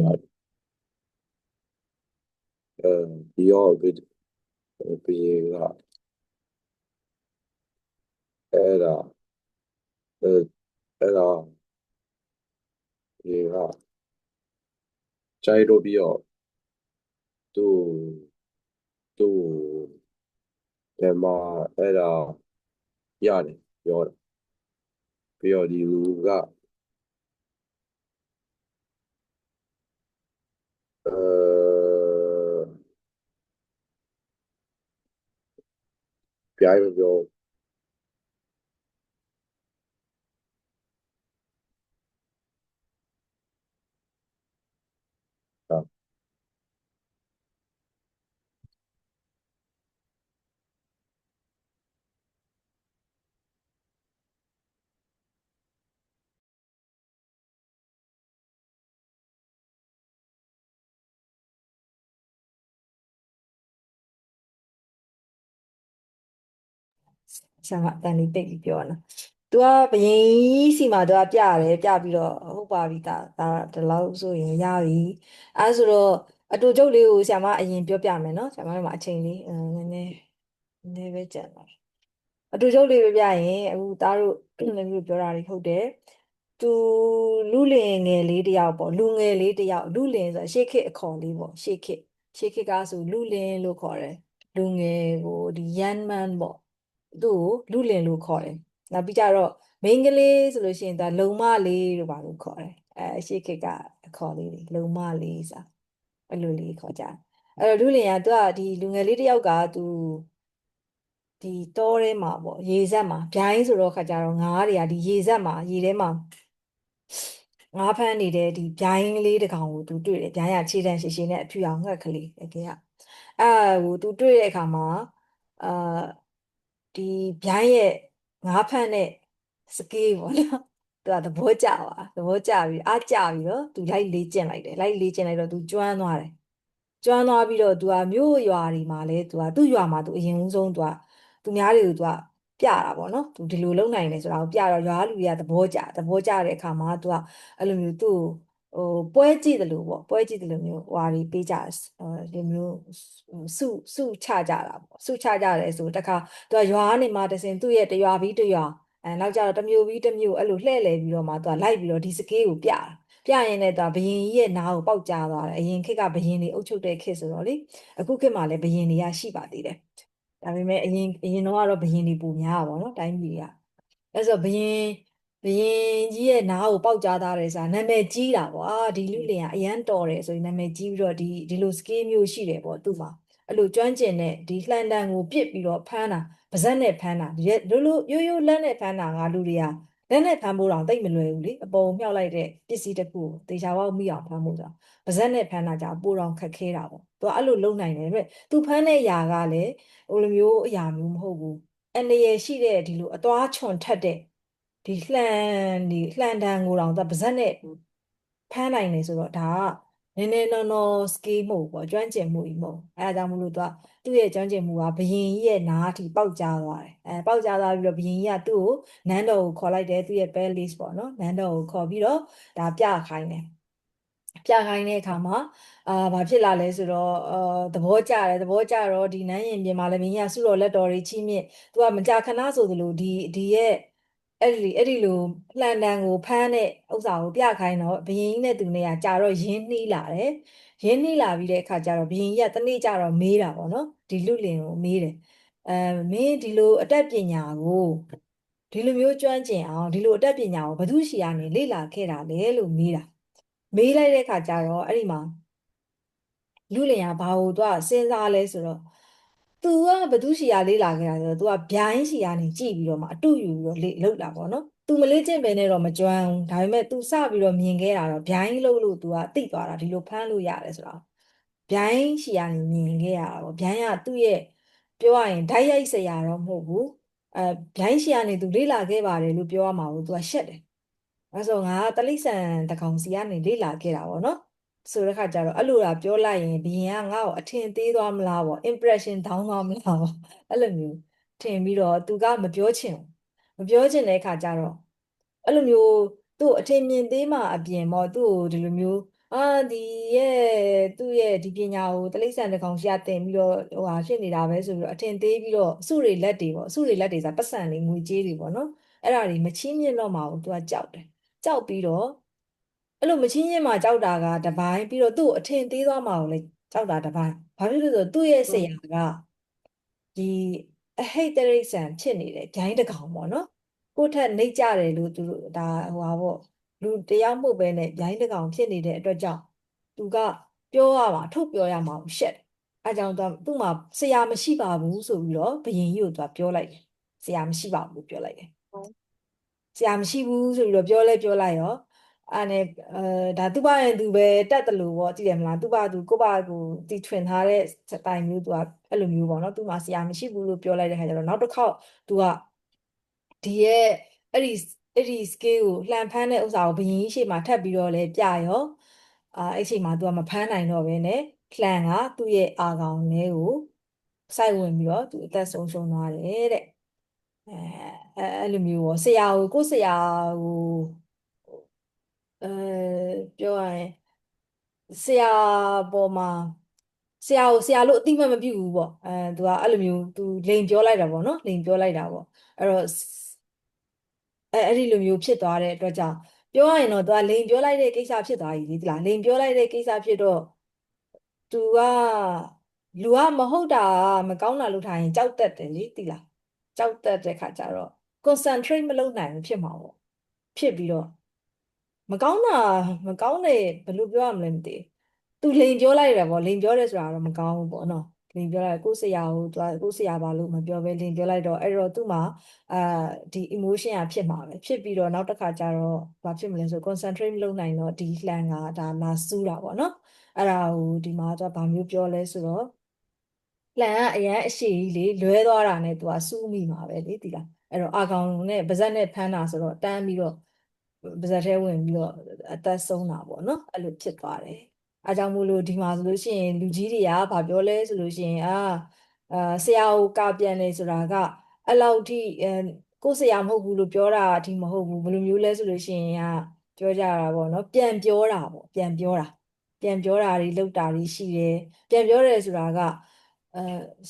ပြီးတော့ဘီရင်ကအဲ့ဒါအဲအဲ့ဒါဘီရင်ကကြိုက်လို့ပြီးတော့သူ့သူ့ဓမ္မအဲ့ဒါရတယ်ပြောတယ်ပြီးတော့ဒီလူကပြိုင်မပြောတာဆရာမအတန်လေးပိတ်ပြီးပြောရနော်။ तू ကဘယင်းစီမှာ तू ကပြရတယ်ပြပြီးတော့ဟုတ်ပါပြီဒါဒီလောက်ဆိုရင်ရပြီ။အဲဆိုတော့အတူချုပ်လေးကိုဆရာမအရင်ပြောပြမယ်နော်။ဆရာမတို့မှာအချိန်လေးနည်းနည်းပဲကြံပါအတူချုပ်လေးပဲပြရင်အခုသားတို့လည်းမျိုးပြောတာတွေဟုတ်တယ်။သူလူလင်ငယ်လေးတယောက်ပေါ့လူငယ်လေးတယောက်လူလင်ဆိုရှေ့ခေတ်အခေါ်လေးပေါ့ရှေ့ခေတ်ကဆိုလူလင်လို့ခေါ်တယ်လူငယ်ကိုဒီ young man ပေါ့သူ့ကိုလူလင်လို့ခေါ်တယ်နောက်ပြီးကြတော့မိန်းကလေးဆိုလို့ရှိရင်ဒါလုံမလေးလို့ပါလို့ခေါ်တယ်ရှေ့ခေတ်ကအခေါ်လေးတွေလုံမလေးဆိုတာအဲ့လိုလေးခေါ်ကြတယ်အဲ့တော့လူလင်ကသူကဒီလူငယ်လေးတယောက်ကသူဒီတောထဲမှာပေါ့ရေစက်မှာဗျိုင်းဆိုတော့ခါကြတော့ငါးတွေကဒီရေစက်မှာရေထဲမှာငါးဖမ်းနေတဲ့ဒီဗျိုင်းလေးတစ်ကောင်ကိုသူတွေ့တယ်ဗျိုင်းကခြေတံရှည်ရှည်နဲ့အဖြူအောင်ငှက်ကလေးတကယ်ကကိုသူတွေ့တဲ့အခါမှာအာဒီဗျိုင်းရဲ့ငါးဖမ်းတဲ့စကေးပေါ့နော်သူကသဘောကျပြီးအားကျပြီးတော့သူလိုက်လေ့ကျင့်လိုက်တယ်လိုက်လေ့ကျင့်လိုက်တော့သူကျွမ်းသွားတယ်ကျွမ်းသွားပြီးတော့သူကမြို့ရွာတွေမှာလဲသူကသူ့ရွာမှာသူအရင်ဆုံးသူများတွေကိုသူကပြတာပေါ့နော်သူဒီလိုလုပ်နိုင်တယ်ဆိုတာကိုပြတော့ရွာလူတွေကသဘောကျတဲ့အခါမှာသူကအဲ့လိုမျိုးသူ့ဟိုပွဲကြည့်တယ်လို့ပေါ့ပွဲကြည့်တယ်လို့မျိုးဟွာတွေပေးကြဒီမျိုးစုချကြတာပေါ့စုချကြတယ်ဆိုတခါသူကရွာကနေမှတစင်သူ့ရဲ့တရွာပြီးတရွာနောက်ကျတော့တစ်မျိုးပြီးတစ်မျိုးအဲ့လိုလှည့်လည်ပြီးတော့မှသူကလိုက်ပြီးတော့ဒီစကေးကိုပြရင်လည်းသူကဘယင်ကြီးရဲ့နားကိုပေါက်ကြားသွားတယ်အရင်ခေတ်ကဘယင်တွေအုပ်ချုပ်တဲ့ခေတ်ဆိုတော့လေအခုခေတ်မှာလည်းဘယင်တွေကရှိပါသေးတယ်ဒါပေမဲ့အရင်တော့ကတော့ဘယင်တွေပိုများတာပေါ့နော်တိုင်းပြည်ကအဲ့ဆိုဘယင်ကြီးရဲ့နားကိုပေါက်ကြားသားတယ်ဆိုတာနာမည်ကြီးတာပေါ့ဒီလူလင်ကအရန်တော်တယ်ဆိုရင်နာမည်ကြီးပြီးတော့ဒီလိုစကေးမျိုးရှိတယ်ပေါ့သူ့မှာအဲ့လိုကျွမ်းကျင်တဲ့ဒီလှန်တံကိုပစ်ပြီးတော့ဖမ်းတာပါဇက်နဲ့ဖမ်းတာလိုရိုးလက်နဲ့ဖမ်းတာငါလူတွေကလက်နဲ့ဖမ်းဖို့တော့တိတ်မလွယ်ဘူးလေအပေါ်မြှောက်လိုက်တဲ့ပစ္စည်းတစ်ခုကိုတေချာပေါက်မိအောင်ဖမ်းဖို့ဆိုတာပါဇက်နဲ့ဖမ်းတာကြောင့်ပိုတော့ခက်ခဲတာပေါ့သူကအဲ့လိုလုပ်နိုင်တယ်ဒါပေမဲ့သူဖမ်းတဲ့ຢာကလည်းဟိုလိုမျိုးအရာမျိုးမဟုတ်ဘူးအန္တရာယ်ရှိတဲ့ဒီလိုအသွားချွန်ထက်တဲ့ဒီလှန်တံကိုတော့သူပါဇက်နဲ့ ဖမ်းနိုင်တယ်ဆိုတော့ဒါကနည်းနည်းနော် skill မဟုတ်ဘူးပေါ့ကျွမ်းကျင်မှုကြီးမဟုတ်ဘူးအဲဒါကြောင့်မလို့သူ့ရဲ့ကျွမ်းကျင်မှုကဘယင်ကြီးရဲ့နားအထိပေါက်ကြားသွားတယ်ပေါက်ကြားသွားပြီးတော့ဘယင်ကြီးကသူ့ကိုနန်းတော်ကိုခေါ်လိုက်တယ်သူ့ရဲ့ palace ပေါ့နော်နန်းတော်ကိုခေါ်ပြီးတော့ဒါပြခိုင်းတယ်ပြခိုင်းတဲ့အခါမှာဘာဖြစ်လာလဲဆိုတော့သဘောကျတယ်သဘောကျတော့ဒီနန်းရင်ပြင်မှာလည်းမင်းကြီးကစုတော်လက်တော်တွေချီးမြှင့်သူကမကြာခဏဆိုသလိုဒီရဲ့အဲ့ဒီလိုလှန်တန်ကိုဖမ်းတဲ့ဥစ္စာကိုပြခိုင်းတော့ဘယင်ကြီးနဲ့သူနဲ့ကကြာတော့ရင်းနှီးလာတယ်ရင်းနှီးလာပြီးတဲ့အခါကျတော့ဘယင်ကြီးကတနေ့ကျတော့မေးတာပေါ့နော်ဒီလူလင်ကိုမေးတယ်မင်းဒီလိုအတတ်ပညာကိုဒီလိုမျိုးကျွမ်းကျင်အောင်ဒီလိုအတတ်ပညာကိုဘယ်သူရှိကနေလေ့လာခဲ့တာလဲလို့မေးတာမေးလိုက်တဲ့အခါကျတော့အဲ့ဒီမှာလူလင်ကဘာကိုသူကစဉ်းစားလဲဆိုတော့သူကဘသူရှိရလေးလာခဲ့တာဆိုတော့ तू ကဗျိုင်းရှိရနေကြည့်ပြီးတော့မှအတူယူပြီးတော့လှုပ်လာပေါ့နော် तू မလေးကျင့်ပဲနဲ့တော့မကျွမ်းဘူးဒါပေမဲ့ तू စပြီးတော့မြင်ခဲ့တာတော့ဗျိုင်းလှုပ်လို့ तू ကသိသွားတာဒီလိုဖမ်းလို့ရတယ်ဆိုတော့ဗျိုင်းရှိရနေမြင်ခဲ့ရတာပေါ့ဗျိုင်းကသူ့ရဲ့ပြောရရင်ဓာတ်ရိုက်ဆရာတော့မဟုတ်ဘူးဗျိုင်းရှိရနေ तू လေ့လာခဲ့ပါတယ်လို့ပြောရမှာကို तू ကရှက်တယ်အဲဆိုငါကတလိษံတကောင်စီကနေလေ့လာခဲ့တာပေါ့နော်ဆိုတဲ့ခါကျတော့အဲ့လိုတာပြောလိုက်ရင်ဘီရင်ကငါ့ကိုအထင်သေးသွားမလားပေါ့ impression down သွားမလားပေါ့အဲ့လိုမျိုးထင်ပြီးတော့သူကမပြောချင်ဘူးမပြောချင်တဲ့ခါကျတော့အဲ့လိုမျိုးသူ့အထင်မြင်သေးမှအပြင်ပေါ့သူ့ကိုဒီလိုမျိုးဒီရဲ့သူ့ရဲ့ဒီပညာကိုတလိษံတကောင်ရှာတင်ပြီးတော့ဟိုဟာဖြစ်နေတာပဲဆိုပြီးတော့အထင်သေးပြီးတော့စုတွေလက်တွေပေါ့စုတွေလက်တွေဆိုပတ်စံလေးငွေကြေးတွေပေါ့နော်အဲ့ဒါတွေမချင်းမြင့်တော့မှဘူးသူကကြောက်တယ်ကြောက်ပြီးတော့အဲ့လိုမချင်းချင်းမှကြောက်တာကတပိုင်းပြီးတော့သူ့ကိုအထင်သေးသွားမှကိုလည်းကြောက်တာတပိုင်းဘာဖြစ်လို့လဲဆိုတော့သူ့ရဲ့ဆရာကဒီအဟိတ်တရိษံဖြစ်နေတယ်ဂျိုင်းတကောင်ပေါ့နော်ကိုယ့်ထက်နှိပ်ကြတယ်လို့သူတို့ဒါဟိုဟာပေါ့လူတယောက်မှုပဲနဲ့ဂျိုင်းတကောင်ဖြစ်နေတဲ့အတွက်ကြောင့်သူကပြောရမှာထုတ်ပြောရမှာရှက်တယ်အဲကြောင့်သူ့မှာဆရာမရှိပါဘူးဆိုပြီးတော့ဘယင်ကြီးကိုသူကပြောလိုက်တယ်ဆရာမရှိပါဘူးပြောလိုက်တယ်ဆရာမရှိဘူးဆိုပြီးတော့ပြောလိုက်ရောအဲ့နဲ့ဒါသူ့ဘာရင်သူပဲတတ်တယ်လို့ပေါ့ကြည့်တယ်မလားသူ့ဘာသူကိုယ့်ဘာကိုတီထွင်ထားတဲ့စတိုင်မျိုးသူကအဲ့လိုမျိုးပေါ့နော်သူ့မှာဆရာမရှိဘူးလို့ပြောလိုက်တဲ့ခါကျတော့နောက်တစ်ခေါက်သူကဒီရဲ့အဲ့ဒီ skill ကိုလှန်ဖမ်းတဲ့ဥစ္စာကိုဘယင်ကြီးရှေ့မှာထပ်ပြီးတော့လဲပြရောအဲ့ချိန်မှာသူကမဖမ်းနိုင်တော့ဘဲနဲ့လှန်ကသူ့ရဲ့အာကောင်လေးကိုစိုက်ဝင်ပြီးတော့သူအသက်ဆုံးရှုံးသွားတယ်တဲ့အဲ့လိုမျိုးပေါ့ဆရာကိုဆရာကိုပြောရရင်ဆရာပေါ်မှာဆရာကိုဆရာလို့အတိမတ်မပြုဘူးပေါ့သူကအဲ့လိုမျိုးသူလိန်ပြောလိုက်တာပေါ့နော်လိန်ပြောလိုက်တာပေါ့အဲ့တော့အဲ့ဒီလိုမျိုးဖြစ်သွားတဲ့အတွက်ကြောင့်ပြောရရင်တော့သူကလိန်ပြောလိုက်တဲ့ကိစ္စဖြစ်သွားပြီလေဒီလားလိန်ပြောလိုက်တဲ့ကိစ္စဖြစ်တော့သူကလူကမဟုတ်တာမကောင်းတာလုပ်ထားရင်ကြောက်တတ်တယ်လေဒီလားကြောက်တတ်တဲ့ခါကျတော့ concentrate မလုပ်နိုင်ဘူးဖြစ်မှာပေါ့ဖြစ်ပြီးတော့မကောင်းတာမကောင်းတယ်ဘယ်လိုပြောရမလဲမသိသူလိန်ပြောလိုက်တယ်ပေါ့လိန်ပြောတယ်ဆိုတာတော့မကောင်းဘူးပေါ့နော်လိန်ပြောလိုက်ကိုယ့်ဆရာကိုသူကကိုယ့်ဆရာပါလို့မပြောဘဲလိန်ပြောလိုက်တော့အဲ့တော့သူ့မှာဒီ emotion ကဖြစ်မှာပဲဖြစ်ပြီးတော့နောက်တစ်ခါကျတော့ဘာဖြစ်မလဲဆို concentrate မလုပ်နိုင်တော့ဒီလှန်ကဒါလာစူးတာပေါ့နော်အဲ့ဒါကိုဒီမှာသူကဘာမျိုးပြောလဲဆိုတော့လှန်ကအရန်အရှိကြီးလေလွဲသွားတာနဲ့သူကစူးမိမှာပဲလေဒီလားအဲ့တော့အာကောင်နဲ့ပါဇက်နဲ့ဖမ်းတာဆိုတော့တန်းပြီးတော့ပါဇက်ထဲဝင်ပြီးတော့အသက်ဆုံးတာပေါ့နော်အဲ့လိုဖြစ်သွားတယ်အားကြောင့်မို့လို့ဒီမှာဆိုလို့ရှိရင်လူကြီးတွေကဘာပြောလဲဆိုလို့ရှိရင်ဆရာကိုကပြန်နေဆိုတာကအဲ့လောက်ထိကိုယ်ဆရာမဟုတ်ဘူးလို့ပြောတာအထိမဟုတ်ဘူးဘယ်လိုမျိုးလဲဆိုလို့ရှိရင်ပြောကြတာပေါ့နော်ပြန်ပြောတာပေါ့ပြန်ပြောတာတွေလုပ်တာတွေရှိတယ်ပြန်ပြောတယ်ဆိုတာက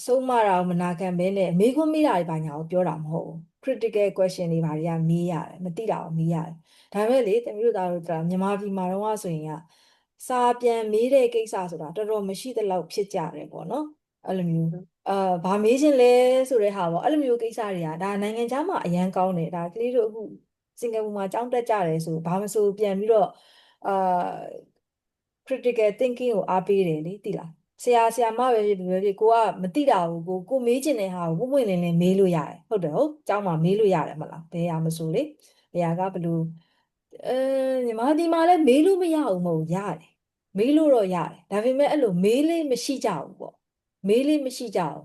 ဆုံးမတာကိုမနာခံဘဲနဲ့မေးခွန်းမေးတာတွေဘာညာကိုပြောတာမဟုတ်ဘူး critical question တွေဘာတွေကမေးရတယ်မသိတာကိုမေးရတယ်ဒါပေမဲ့လေတမျိုးသားတို့ကမြန်မာပြည်မှာတော့ဆိုရင်စာပြန်မေးတဲ့ကိစ္စဆိုတာတော်တော်မရှိသလောက်ဖြစ်ကြတယ်ပေါ့နော်အဲ့လိုမျိုးဘာမေးခြင်းလဲဆိုတဲ့ဟာပေါ့အဲ့လိုမျိုးကိစ္စတွေကဒါနိုင်ငံခြားမှာအရန်ကောင်းတယ်ဒါကလေးတို့အခုစင်ကာပူမှာကျောင်းတက်ကြတယ်ဆိုဘာမဆိုပြန်ပြီးတော့အာ critical thinking ကိုအားပေးတယ်လေသိလားဆရာမပဲဖြစ်ဖြစ်ကိုကမသိတာကိုမေးချင်တဲ့ဟာကိုပွင့်ပွင့်လင်းလင်းမေးလို့ရတယ်ဟုတ်တယ်ဟုတ်ကျောင်းမှာမေးလို့ရတယ်မလားဘယ်ဟာမဆိုလေဘယ်ဟာကဘလို့ညီမဒီမှာလည်းမေးလို့မရဘူးမဟုတ်ရတယ်မေးလို့တော့ရတယ်ဒါပေမဲ့အဲ့လိုမေးလေးမရှိကြဘူးပေါ့မေးလေးမရှိကြဘူး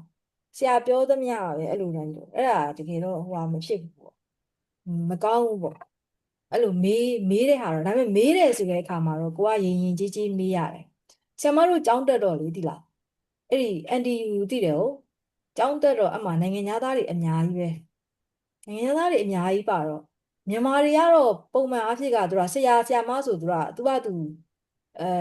ဆရာပြောသမျှပဲအဲ့လိုတိုင်းလို့အဲ့ဒါတကယ်တော့ဟိုဟာမဖြစ်ဘူးပေါ့မကောင်းဘူးပေါ့ အဲ့လိုမေးတဲ့ဟာတော့ဒါပေမဲ့မေးတယ်ဆိုတဲ့အခါမှာတော့ကိုကရင်ကြီးကြီးမေးရတယ်ဆရာမတို့ကြောင်းတက်တော့လေတိလားအဲ့ဒီ NTU တိတယ်ဟုတ်ကြောင်းတက်တော့အမှနိုင်ငံသားတွေအများကြီးပဲနိုင်ငံသားတွေအများကြီးပါတော့မြန်မာတွေကတော့ပုံမှန်အဖြစ်ကသူကဆရာမဆိုသူကသူအဲ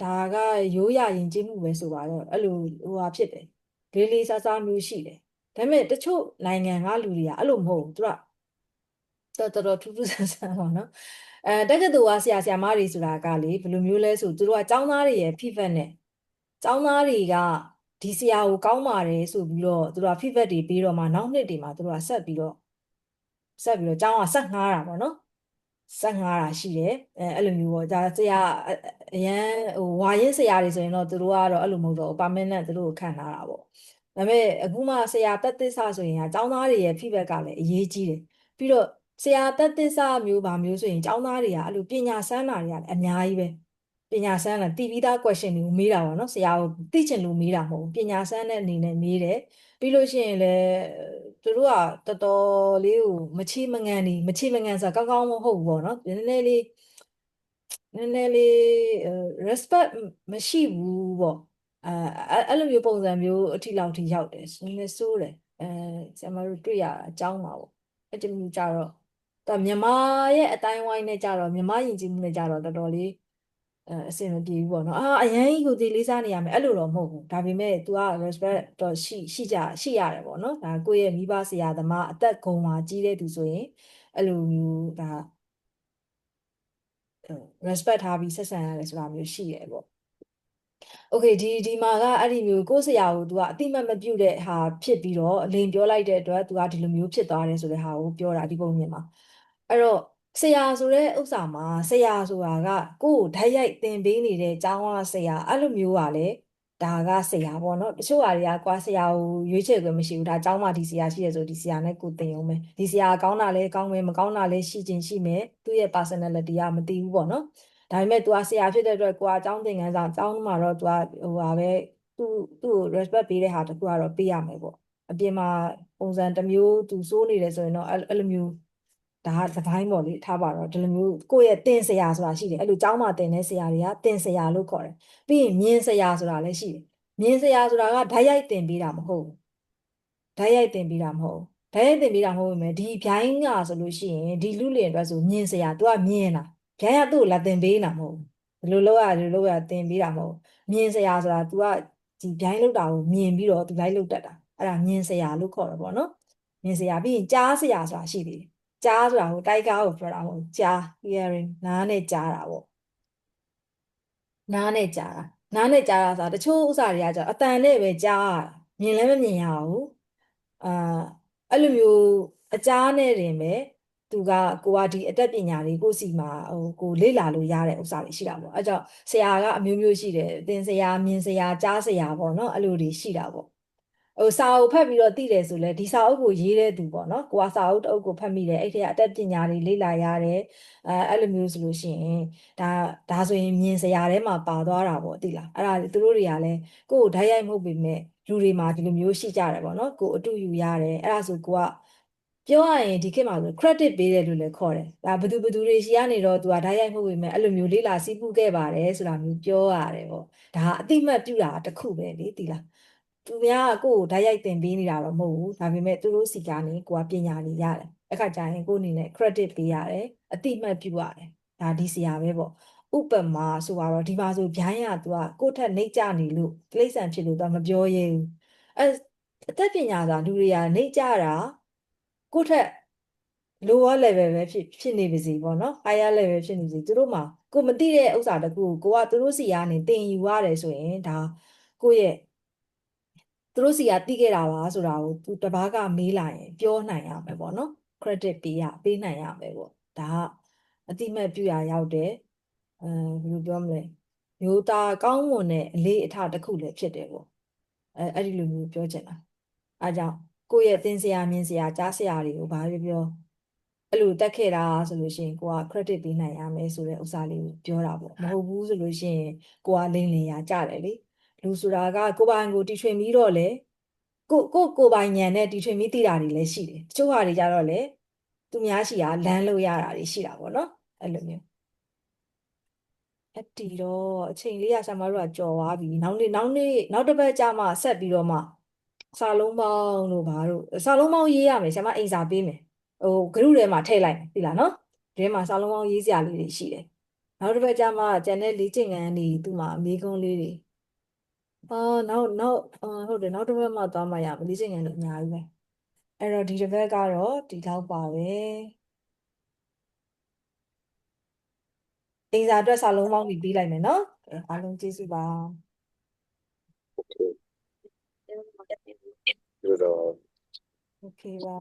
ဒါကရိုးရာယဉ်ကျေးမှုပဲဆိုပါတော့အဲ့လိုဟိုဟာဖြစ်တယ်လေးလေးစားစားမျိုးရှိတယ်ဒါပေမဲ့တချို့နိုင်ငံကလူတွေကအဲ့လိုမဟုတ်ဘူးသူကတော်ထူးထူးဆန်းဆန်းပါနော်တက္ကသိုလ်ကဆရာမတွေဆိုတာကလေဘယ်လိုမျိုးလဲဆိုသူတို့ကကျောင်းသားတွေရဲ့ feedback နဲ့ကျောင်းသားတွေကဒီဆရာကိုကောင်းပါတယ်ဆိုပြီးတော့သူတို့က feedback တွေပေးတော့မှနောက်နှစ်တွေမှာသူတို့ကဆက်ပြီးတော့ကျောင်းကဆက်ငှားတာပေါ့နော်ဆက်ငှားတာရှိတယ်အဲ့လိုမျိုးပေါ့ဒါဆရာအရန်ဟိုဝါရင်ဆရာတွေဆိုရင်တော့သူတို့ကတော့အဲ့လိုမဟုတ်တော့ permanent သူတို့ကိုခံထားတာပေါ့ဒါပေမဲ့အခုမှဆရာတက်သစ္စာဆိုရင်ကျောင်းသားတွေရဲ့ feedback ကလည်းအရေးကြီးတယ်ပြီးတော့ဆရာတက်သစ္စာမျိုးပါမျိုးဆိုရင်ကျောင်းသားတွေကအဲ့လိုပညာစမ်းတာတွေကလည်းအများကြီးပဲပညာစမ်းတာတည်ပြီးသား question တွေကိုမေးတာပေါ့နော်ဆရာကိုသိချင်လို့မေးတာမဟုတ်ဘူးပညာစမ်းတဲ့အနေနဲ့မေးတယ်ပြီးလို့ရှိရင်လည်းသူတို့ကတော်တော်လေးကိုမချေမငံဆိုတာကောင်းကောင်းမဟုတ်ဘူးပေါ့နော်နည်းနည်းလေး respect မရှိဘူးပေါ့အဲ့လိုမျိုးပုံစံမျိုးအထိလောက်ထိရောက်တယ်နည်းနည်းဆိုးတယ်ဆရာမတို့တွေ့ရတာအကြောင်းပါပေါ့အဲ့ဒီမျိုးကြတော့တော့မြန်မာရဲ့အတိုင်းဝိုင်းနဲ့ကြတော့မြန်မာယဉ်ကျေးမှုနဲ့ကြတော့တော်တော်လေးအဆင်မပြေဘူးပေါ့နော်အရန်ကြီးကိုဒီလေးစားနေရမယ်အဲ့လိုတော့မဟုတ်ဘူးဒါပေမဲ့ तू က respect တော့ရှိရတယ်ပေါ့နော်ဒါကိုယ့်ရဲ့မိဘဆရာသမားအသက်ဂုဏ်မှာကြီးတဲ့သူဆိုရင်အဲ့လိုမျိုးဒါrespect ထားပြီးဆက်ဆံရတယ်ဆိုတာမျိုးရှိတယ်ပေါ့โอเคဒီမှာကအဲ့ဒီမျိုးကိုယ့်ဆရာကို तू ကအတိမတ်မပြုတ်တဲ့ဟာဖြစ်ပြီးတော့အလိန်ပြောလိုက်တဲ့အတွက် तू ကဒီလိုမျိုးဖြစ်သွားတယ်ဆိုတဲ့ဟာကိုပြောတာဒီပုံမြင်မှာအဲ့တော့ဆရာဆိုတဲ့ဥစ္စာမှာဆရာဆိုတာကကိုယ့်ကိုဓာတ်ရိုက်သင်ပေးနေတဲ့ကျောင်းကဆရာအဲ့လိုမျိုးကလည်းဒါကဆရာပေါ့နော်တချို့ဟာတွေကကွာဆရာကိုရွေးချယ်ခွင့်မရှိဘူးဒါကျောင်းမှာဒီဆရာရှိရဆိုဒီဆရာနဲ့ကိုသင်အောင်မယ်ဒီဆရာကောင်းတာလဲကောင်းမယ်မကောင်းတာလဲရှိခြင်းရှိမယ်သူ့ရဲ့ personality ကမသိဘူးပေါ့နော်ဒါပေမဲ့ तू ကဆရာဖြစ်တဲ့အတွက်ကိုကအကြောင်းသင်ခန်းစာအကြောင်းမှာတော့ तू ကဟိုဟာပဲသူ့ကို respect ပေးတဲ့ဟာတခုကတော့ပေးရမယ်ပေါ့အပြင်မှာပုံစံတစ်မျိုး तू စိုးနေတယ်ဆိုရင်တော့အဲ့လိုမျိုးဒါကသပိုင်းပေါ့လေထားပါတော့ဒီလိုမျိုးကိုယ့်ရဲ့တင်ဆရာဆိုတာရှိတယ်အဲ့လိုကျောင်းမှာတင်တဲ့ဆရာတွေကတင်ဆရာလို့ခေါ်တယ်ပြီးရင်မြင်ဆရာဆိုတာလည်းရှိတယ်မြင်ဆရာဆိုတာကဓာတ်ရိုက်တင်ပေးတာမဟုတ်ဘူးဓာတ်ရိုက်တင်ပေးတာမဟုတ်ဘူးဓာတ်ရိုက်တင်ပေးတာမဟုတ်ဘူးမယ်ဒီဗျိုင်းကဆိုလို့ရှိရင်ဒီလူလင်အတွက်ဆိုမြင်ဆရာ तू ကမြင်တာဗျိုင်းကသူ့ကိုလာတင်ပေးတာမဟုတ်ဘူးဒီလိုလုပ်ရတင်ပေးတာမဟုတ်ဘူးမြင်ဆရာဆိုတာ तू ကဒီဗျိုင်းလောက်တာကိုမြင်ပြီးတော့ तू လိုက်လုပ်တတ်တာအဲ့ဒါမြင်ဆရာလို့ခေါ်တယ်ပေါ့နော်မြင်ဆရာပြီးရင်ကြားဆရာဆိုတာရှိသေးတယ်ကြားဆိုတာဟိုတိုက်ကားကိုပြောတာမဟုတ်ကြား hearing နားနဲ့ကြားတာပေါ့နားနဲ့ကြားတာဆိုတာတချို့ဥစ္စာတွေကကျတော့အတန်နဲ့ပဲကြားရမြင်လည်းမမြင်ရဘူးအာအဲ့လိုမျိုးအကြားနဲ့တင်ပဲသူကကိုကဒီအတတ်ပညာတွေကိုစီမှာဟိုကိုလေ့လာလို့ရတဲ့ဥစ္စာတွေရှိတာပေါ့အဲ့ကြောင့်ဆရာကအမျိုးမျိုးရှိတယ်သင်ဆရာမြင်ဆရာကြားဆရာပေါ့နော်အဲ့လိုတွေရှိတာပေါ့ဟိုစာအုပ်ဖတ်ပြီးတော့သိတယ်ဆိုလဲဒီစာအုပ်ကိုရေးတဲ့သူပေါ့နော်ကိုကစာအုပ်တစ်အုပ်ကိုဖတ်မိတယ်အဲ့ဒီကအတတ်ပညာတွေလေ့လာရတယ်အဲ့လိုမျိုးဆိုလို့ရှိရင်ဒါဆိုရင်မြင်စရာထဲမှာပါသွားတာပေါ့သိလားအဲ့ဒါသူတို့တွေကလည်းကိုယ်ကိုဓာတ်ရိုက်မဟုတ်ပေမဲ့လူတွေမှာဒီလိုမျိုးရှိကြတယ်ပေါ့နော်ကိုအတူယူရတယ်အဲ့ဒါဆိုကိုကပြောရရင်ဒီခေတ်မှာဆို credit ပေးတယ်လို့လည်းခေါ်တယ်ဒါဘသူတွေရှိကနေတော့သူကဓာတ်ရိုက်မဟုတ်ပေမဲ့အဲ့လိုမျိုးလေ့လာစီးပူးခဲ့ပါတယ်ဆိုတာမျိုးပြောရတယ်ပေါ့ဒါအတိမတ်ပြုတာတစ်ခုပဲလေသိလားသူများကကိုယ့်ကိုဓာတ်ရိုက်တင်ပေးနေတာတော့မဟုတ်ဘူးဒါပေမဲ့သူတို့စီကနေကိုကပညာတွေရတယ်အခါကျရင်ကိုယ်အနေနဲ့ credit ပေးရတယ်အတိမတ်ပြုရတယ်ဒါဒီဆရာပဲပေါ့ဥပမာဆိုတော့ဒီမှာဆိုဗျိုင်းရသူကကိုယ့်ထက်နှိမ့်ကျနေလို့တိရစ္ဆာန်ဖြစ်လို့သူကမပြောရဲဘူးအသက်ပညာသာလူတွေကနှိမ့်ကျတာကိုယ့်ထက် lower level ပဲဖြစ်နေပါစေပေါ့နော် higher level ဖြစ်နေပါစေသူတို့မှာကိုမသိတဲ့ဥစ္စာတခုကိုကသူတို့စီကနေသင်ယူရတယ်ဆိုရင်ဒါကိုယ့်ရဲ့သူတို့စီကသိခဲ့တာပါဆိုတာကိုသူတပားကမေးလာရင်ပြောနိုင်ရမယ်ပေါ့နော် credit ပေးနိုင်ရမယ်ပေါ့ဒါကအတိမတ်ပြုရာရောက်တယ်ဘယ်လိုပြောမလဲမျိုးသားကောင်းမွန်တဲ့အလေးအထားတစ်ခုလည်းဖြစ်တယ်ပေါ့အဲ့ဒီလိုမျိုးပြောချင်တာအဲကြောင့်ကိုယ့်ရဲ့သင်ဆရာမြင်ဆရာကြားဆရာတွေကိုဘာပြောအဲ့လိုတက်ခဲ့တာဆိုလို့ရှိရင်ကိုက credit ပေးနိုင်ရမယ်ဆိုတဲ့ဥစ္စာလေးကိုပြောတာပေါ့မဟုတ်ဘူးဆိုလို့ရှိရင်ကိုကလိန်လင်ရာကြတယ်လေလူဆိုတာကကိုပိုင်ကိုတီထွင်ပြီးတော့လေကိုပိုင်ဉာဏ်နဲ့တီထွင်ပြီးသိတာတွေလည်းရှိတယ်တချို့ဟာတွေကြတော့လေ သူများရှိရာလမ်းလို့ရတာတွေရှိတာပေါ့နော်အဲ့လိုမျိုးဒီတော့အချိန်လေးကဆရာမတို့ကကြော်သွားပြီနောက်တစ်ပတ်ကြာမှဆက်ပြီးတော့မှစာလုံးပေါင်းတို့ဘာတို့စာလုံးပေါင်းရေးရမယ်ဆရာမအိမ်စာပေးမယ်ဂရုထဲမှာထည့်လိုက်မယ်ပြီလားနော်ဒီထဲမှာစာလုံးပေါင်းရေးစရာလေးတွေရှိတယ်နောက်တစ်ပတ်ကြာမှကျန်တဲ့လေ့ကျင့်ခန်းတွေသူ့မှာအမေးခွန်းလေးတွေဟုတ်တယ်နောက်တစ်ပတ်မှသွားမှရမယ်လေ့ကျင့်ခန်းတွေအများကြီးပဲအဲ့တော့ဒီတစ်ပတ်ကတော့ဒီလောက်ပါပဲအိမ်စာအတွက်စာလုံးပေါင်းပြီးလိုက်မယ်နော်အားလုံးကျေးဇူးပါ 그래서 오케이 봐